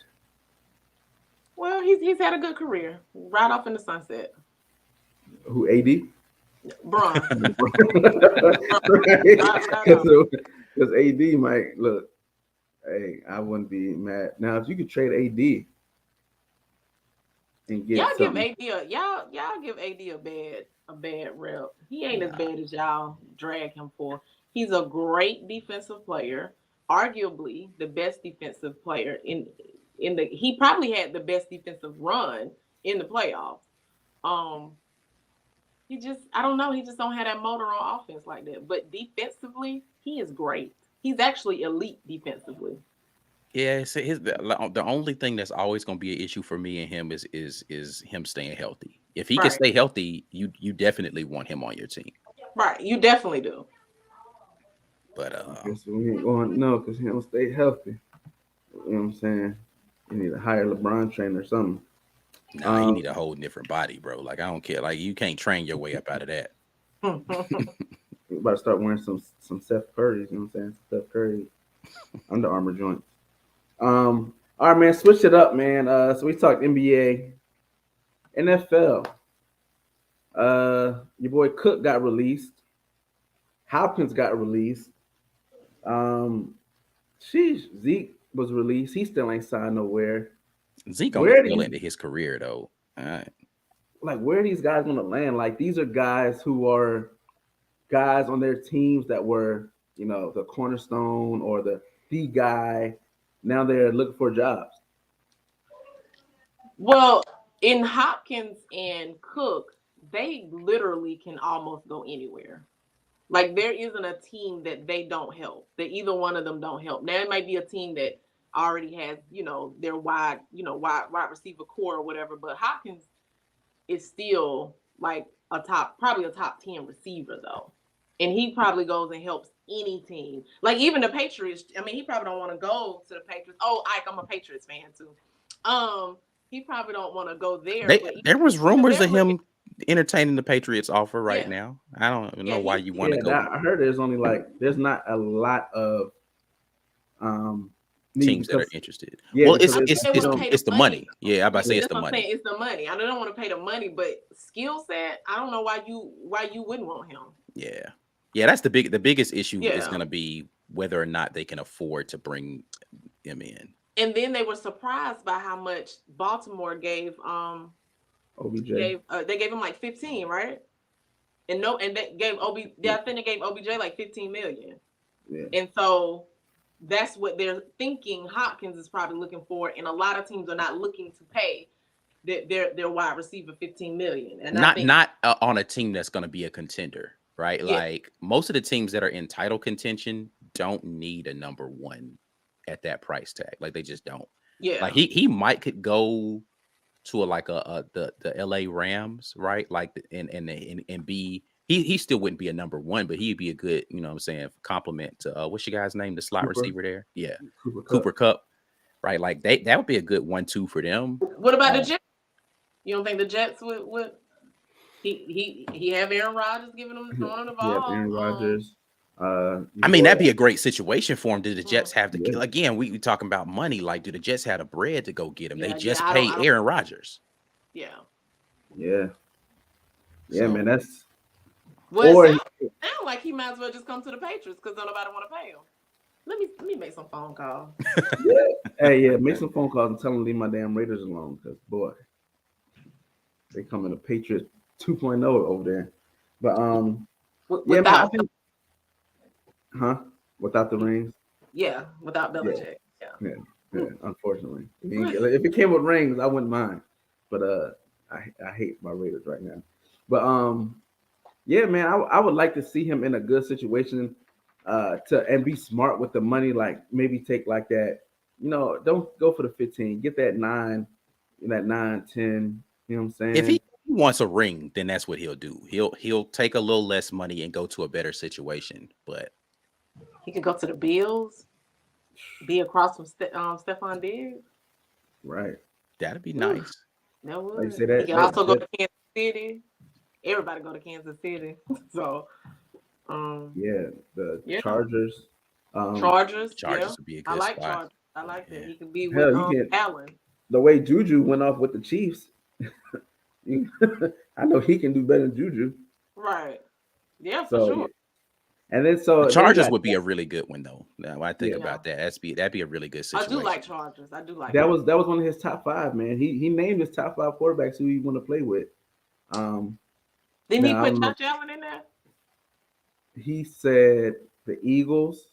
Well, he's had a good career. Right off in the sunset. Who, AD? Bron. Because AD might look. Hey, I wouldn't be mad. Now, if you could trade AD and get y'all something. give AD y'all give AD a bad rep. He ain't as bad as y'all drag him for. He's a great defensive player, arguably the best defensive player in the. He probably had the best defensive run in the playoffs. I don't know. He just don't have that motor on offense like that. But defensively, he is great. He's actually elite defensively. Yeah, so the only thing that's always going to be an issue for me and him is him staying healthy. If he can stay healthy, you definitely want him on your team. Right, you definitely do. But I guess we ain't going because he don't stay healthy. You know what I'm saying? You need to hire LeBron trainer or something. Nah, you need a whole different body, bro. Like I don't care. Like you can't train your way up out of that. You about to start wearing some Steph Curry's. You know what I'm saying? Steph Curry Under Armour joints. All right, man. Switch it up, man. So we talked NBA, NFL. Your boy Cook got released. Hopkins got released. Zeke was released. He still ain't signed nowhere. Zeke on the tail end of his career, though. All right. Like, where are these guys going to land? Like, these are guys who are guys on their teams that were, the cornerstone or the guy. Now they're looking for jobs. Well, in Hopkins and Cook, they literally can almost go anywhere. Like, there isn't a team that they don't help, that either one of them don't help. Now, it might be a team that already has, their wide receiver core or whatever, but Hopkins is still like probably a top 10 receiver though. And he probably goes and helps any team. Like even the Patriots, I mean, he probably don't want to go to the Patriots. Oh, Ike, I'm a Patriots fan too. He probably don't want to go there. There was rumors of him entertaining the Patriots offer right now. I don't know why you want to go. I heard there's not a lot of teams that are interested. Yeah, well, it's the money. Yeah, I'm about to say it's the money. It's the money. I don't want to pay the money, but skill set, I don't know why you wouldn't want him. Yeah, that's the biggest issue is going to be whether or not they can afford to bring him in. And then they were surprised by how much Baltimore gave OBJ. They gave him like 15, right? And they gave I think they gave OBJ like 15 million. Yeah. And so that's what they're thinking Hopkins is probably looking for, and a lot of teams are not looking to pay their wide receiver 15 million. And not on a team that's going to be a contender, right? Yeah. Like most of the teams that are in title contention don't need a number one at that price tag. Like they just don't. Yeah. Like he could go to the LA Rams, right? Like and be. He still wouldn't be a number one, but he'd be a good, compliment to what's your guy's name, the slot receiver there? Yeah, Cooper Kupp, right? Like that would be a good 1-2 for them. What about the Jets? You don't think the Jets would? He have Aaron Rodgers giving him throwing the ball? Yeah, Aaron Rodgers. I mean, that'd be a great situation for him. Do the Jets have the again? We talking about money. Like, do the Jets have the bread to go get him? They just pay Aaron Rodgers. Yeah. Man, that's. Well, it sounds like he might as well just come to the Patriots because nobody want to pay him. Let me make some phone calls. Make some phone calls and tell them to leave my damn Raiders alone because boy, they come in the Patriots 2.0 over there. But without without the rings. Yeah, without Belichick. Yeah. Unfortunately, if it came with rings, I wouldn't mind. But I hate my Raiders right now. But yeah, man, I would like to see him in a good situation and be smart with the money. Like maybe take like that, don't go for the 15, get that 9, 10. You know what I'm saying? If he wants a ring, then that's what he'll do. He'll take a little less money and go to a better situation. But he could go to the Bills, be across from Stephon Diggs. Right. that'd be nice. That would. Like you say that. He can also go to Kansas City. Everybody go to Kansas City. So, the Chargers. Chargers would be a good I like spot. Chargers. I like that. He could be Hell, with Allen. The way Juju went off with the Chiefs, I know he can do better than Juju. Right. Yeah, for sure. Yeah. And then the Chargers would be a really good one though. Now when I think about that, that'd be a really good situation. I do like Chargers. I do like that. Was one of his top 5, man. He named his top 5 quarterbacks who he want to play with. Didn't he put Josh Allen in there? He said the Eagles.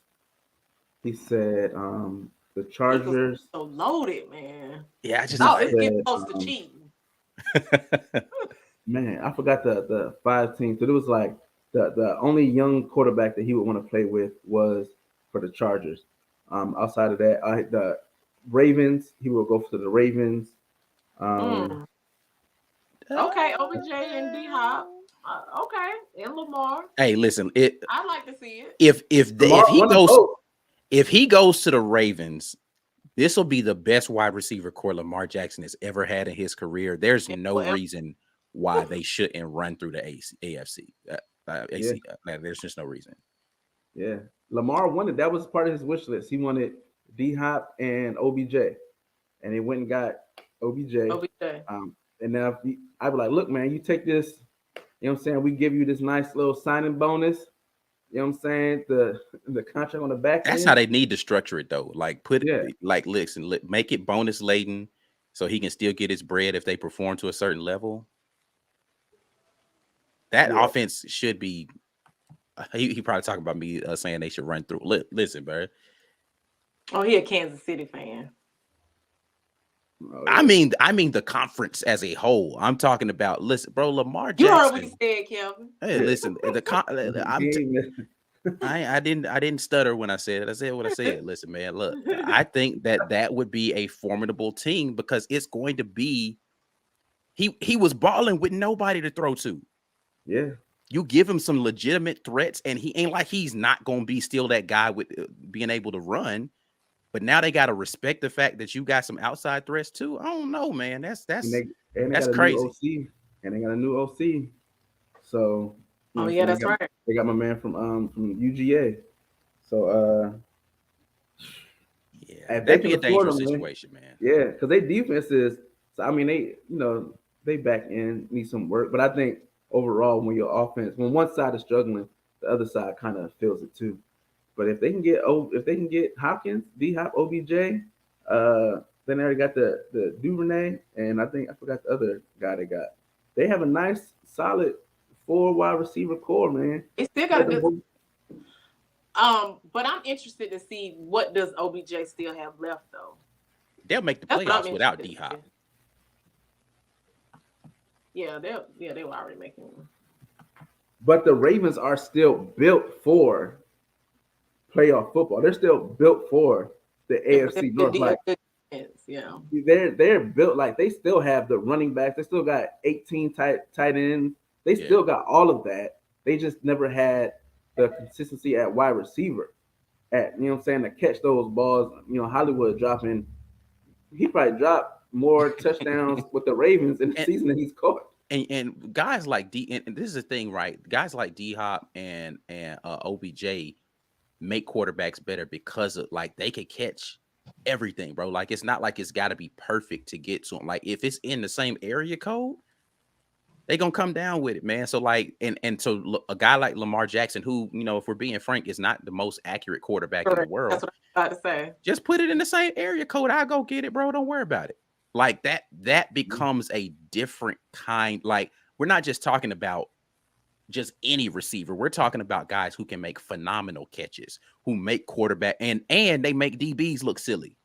He said the Chargers. So loaded, man. Yeah, I just it's getting close to cheating. Man, I forgot the 5 teams. So it was like the only young quarterback that he would want to play with was for the Chargers. Outside of that, the Ravens, he will go for the Ravens. Okay, OBJ and D Hop. Okay, and Lamar. Hey, listen, I like to see it. If he goes to the Ravens, this will be the best wide receiver core Lamar Jackson has ever had in his career. There's no reason why they shouldn't run through the AFC. There's just no reason. Yeah, Lamar wanted, that was part of his wish list. He wanted D Hop and OBJ, and he went and got OBJ. And now I'd be like, look, man, you take this. You know what I'm saying? We give you this nice little signing bonus. You know what I'm saying? The contract on the back That's end. how they need to structure it, though. Like make it bonus laden, so he can still get his bread if they perform to a certain level. That offense should be. He probably talking about me saying they should run through. Listen, bro. Oh, he a Kansas City fan. Oh, yeah. I mean the conference as a whole. I'm talking about. Listen, bro, Lamar Jackson. You heard what he said, Kelvin. Hey, listen, I didn't stutter when I said it. I said what I said. Listen, man, look, I think that would be a formidable team because it's going to be. He was balling with nobody to throw to. Yeah. You give him some legitimate threats, and he ain't like he's not going to be still that guy with being able to run. But now they got to respect the fact that you got some outside threats too. I don't know, man. That's crazy. And they got a new OC. So that's right. They got my man from UGA. So that'd be a dangerous situation, man. Yeah, because they defense is. So I mean, they back end need some work, but I think overall when one side is struggling, the other side kind of feels it too. But if they can get Hopkins, D Hop, OBJ, then they already got the Duvernay, and I forgot the other guy they got. They have a nice, solid 4 wide receiver core, man. They still got a good. But I'm interested to see what does OBJ still have left though. They'll make the playoffs without D Hop. Yeah, they were already making them. But the Ravens are still built for playoff football. They're still built for the AFC North. Like, they're built like they still have the running backs. They still got 18 tight ends. They still got all of that. They just never had the consistency at wide receiver. You know what I'm saying, to catch those balls. You know, Hollywood dropping. He probably dropped more touchdowns with the Ravens in the season that he's caught. And guys like and this is the thing, right? Guys like D Hop and OBJ make quarterbacks better because of like they could catch everything, bro. Like it's not like it's got to be perfect to get to them. Like if it's in the same area code, they gonna come down with it, man. So like, and so a guy like Lamar Jackson, who, you know, if we're being frank, is not the most accurate quarterback in the world. That's what I was about to say. Just put it in the same area code. I'll go get it, bro. Don't worry about it. Like that becomes a different kind. Like we're not just talking about just any receiver. We're talking about guys who can make phenomenal catches, who make quarterback and they make DBs look silly.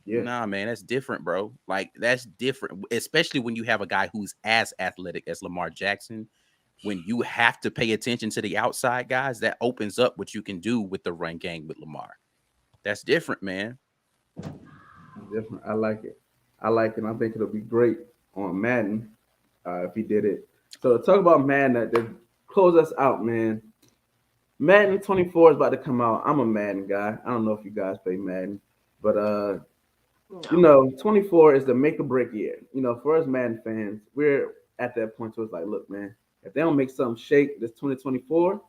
Yeah. Nah, man, that's different, bro. Like that's different, especially when you have a guy who's as athletic as Lamar Jackson. When you have to pay attention to the outside guys, that opens up what you can do with the run game with Lamar. That's different, man. Different. I like it. I think it'll be great on Madden. if he did it. So talk about Madden that close us out, man. Madden 24 is about to come out. I'm a Madden guy. I don't know if you guys play Madden, but No. 24 is the make or break year. For us Madden fans, we're at that point where it's like, look, man, if they don't make something shake this 2024,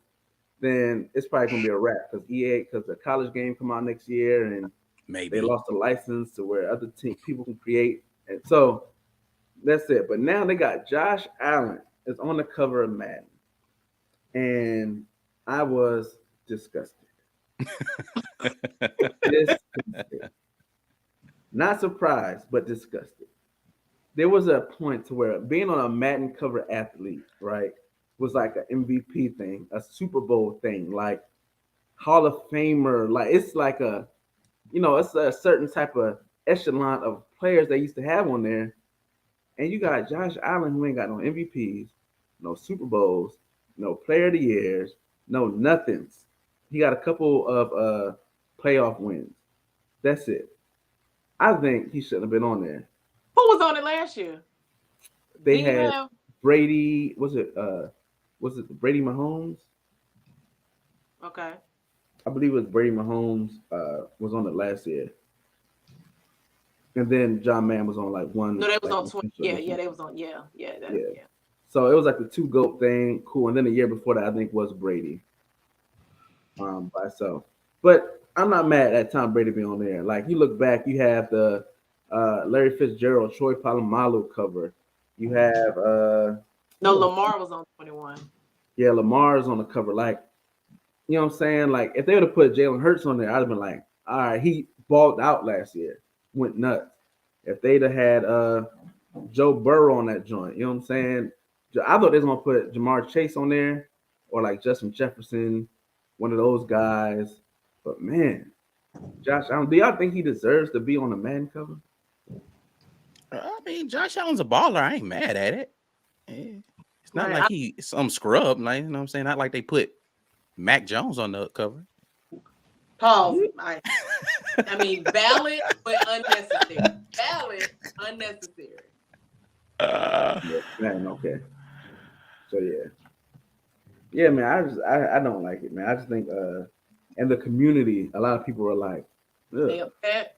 then it's probably gonna be a wrap because the college game come out next year and they Maybe. lost the license to where other people can create, and so that's it. But now they got Josh Allen is on the cover of Madden, and I was disgusted. Disgusted. Not surprised, but disgusted. There was a point to where being on a Madden cover athlete, right, was like an MVP thing, a Super Bowl thing, like Hall of Famer. Like it's like it's a certain type of echelon of players they used to have on there. And you got Josh Allen who ain't got no MVPs, no Super Bowls, no Player of the Years, no nothings. He got a couple of playoff wins. That's it. I think he shouldn't have been on there. Who was on it last year? They Did you had have? Brady. Was it Brady Mahomes? Okay. I believe it was Brady Mahomes was on it last year. And then John Mann was on like one. No, they was like, on 20. Yeah, they was on. Yeah. Yeah. So it was like the two GOAT thing, cool. And then the year before that, I think was Brady, by itself. But I'm not mad at Tom Brady being on there. Like you look back, you have the Larry Fitzgerald, Troy Polamalu cover. You have No, Lamar was on 21. yeah, Lamar's on the cover. Like you know what I'm saying? Like if they would have put Jalen Hurts on there, I'd have been like, all right, he balled out last year, went nuts. If they'd have had Joe Burrow on that joint, you know what I'm saying? I thought they was gonna put Jamar Chase on there or like Justin Jefferson, one of those guys. But man, Josh Allen, do y'all think he deserves to be on the Madden cover? I mean, Josh Allen's a baller. I ain't mad at it. It's not Right. like he's some scrub. Like, you know what I'm saying? Not like they put Mac Jones on the cover. Pause. I mean, valid but unnecessary. Valid, unnecessary. Yeah, Madden, okay. So yeah, man. I don't like it, man. I just think in the community, a lot of people are like, They ugh, upset.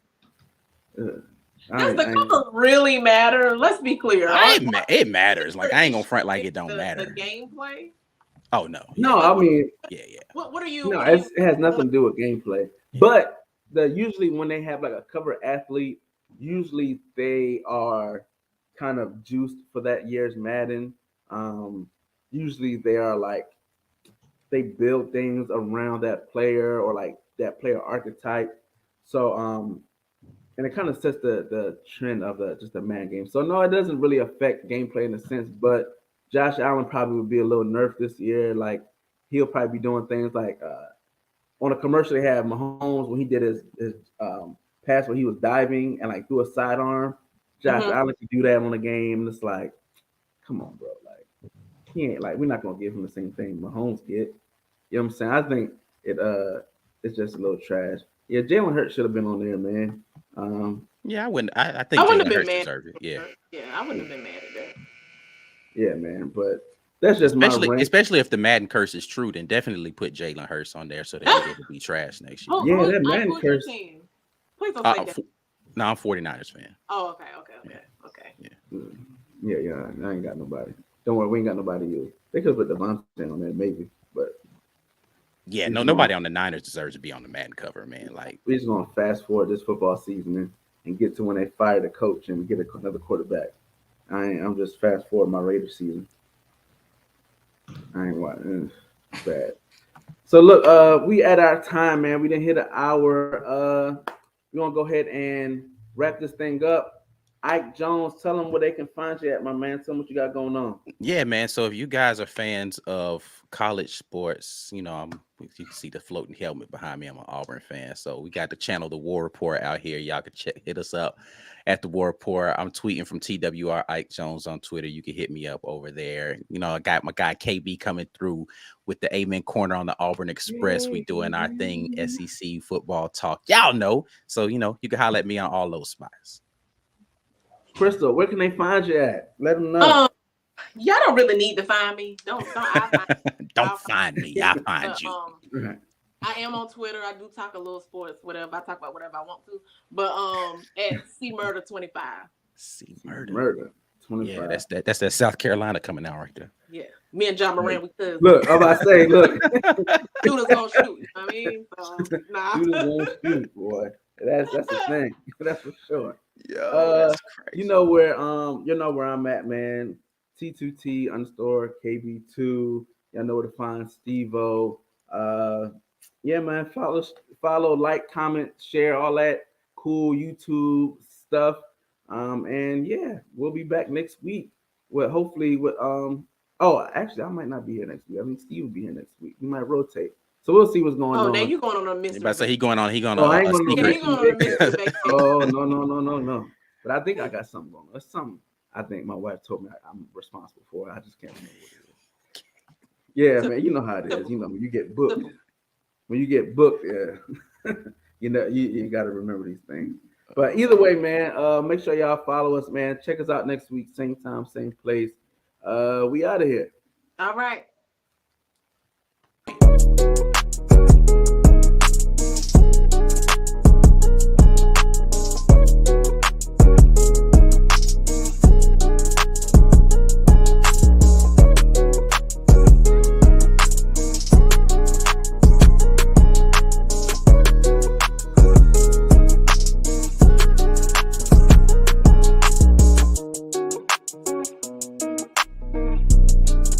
ugh. Does the cover really matter? Let's be clear. It matters. Like I ain't gonna front like it don't the matter. gameplay. Oh no. No, I mean, Yeah. What are you? no, what are it has nothing to do with gameplay. But usually when they have like a cover athlete, usually they are kind of juiced for that year's Madden. Usually they are like they build things around that player or like that player archetype. So and it kind of sets the trend of the man game. So no, it doesn't really affect gameplay in a sense, but Josh Allen probably would be a little nerfed this year. Like he'll probably be doing things like on a commercial they have Mahomes when he did his pass where he was diving and like threw a sidearm. Josh Allen could do that on a game. It's like, come on, bro. Like he ain't like we're not gonna give him the same thing Mahomes get. You know what I'm saying? I think it's just a little trash. Yeah, Jalen Hurts should have been on there, man. Yeah, I wouldn't. I think I wouldn't Jalen have Hurts been mad. deserved it. Yeah. Yeah, I wouldn't have been mad at that. Yeah, man. But that's just my rant. Especially if the Madden curse is true, then definitely put Jalen Hurts on there so that he'll be trash next year. Yeah, that Madden who's curse. your team? Please don't say that. No, I'm 49ers fan. Oh, okay. Yeah. I ain't got nobody. Don't worry, we ain't got nobody else. They could put Devontae on there, maybe, but yeah, nobody on the Niners deserves to be on the Madden cover, man. Like we're just gonna fast forward this football season and get to when they fire the coach and get another quarterback. I'm just fast forward my Raiders season. I ain't watching. Bad. So look, we at our time, man. We didn't hit an hour. We're gonna go ahead and wrap this thing up. Ike Jones, tell them where they can find you at, my man. Tell them what you got going on. Yeah, man. So if you guys are fans of college sports, you can see the floating helmet behind me. I'm an Auburn fan. So we got the channel, the War Rapport out here. Y'all can hit us up at the War Rapport. I'm tweeting from TWR Ike Jones on Twitter. You can hit me up over there. I got my guy KB coming through with the Amen Corner on the Auburn Express. We doing our thing, SEC football talk. Y'all know. So, you can holler at me on all those spots. Crystal, where can they find you at? Let them know. Y'all don't really need to find me. Don't Don't find me. I'll find but, you. Right. I am on Twitter. I do talk a little sports, whatever. I talk about whatever I want to. But at CMurder25. See murder. Murder. 25. Yeah, that's that South Carolina coming out right there. Yeah. Me and Ja Morant, we cousins. Look, I'm about to say, look. Shooters gonna shoot. You know what I mean? So, nah. Shooters won't shoot, boy. That's the thing. That's for sure. Yo, that's crazy. You know where I'm at, man. T2T _ KB2. Y'all know where to find Steve-O. Yeah, man. Follow, like, comment, share, all that cool YouTube stuff. And yeah, we'll be back next week. Well, hopefully with actually I might not be here next week. I mean, Steve will be here next week. We might rotate. So we'll see what's going on. Oh, now you going on a mystery. I say he going on. He going Oh, I on. ain't going Yeah, he going on a mystery vacation. Oh, no. But I think I got something going on. That's something I think my wife told me I'm responsible for. I just can't remember what it is. Yeah, man, you know how it is. You know, when you get booked. Yeah. You know, you got to remember these things. But either way, man, make sure y'all follow us, man. Check us out next week, same time, same place. We out of here. All right.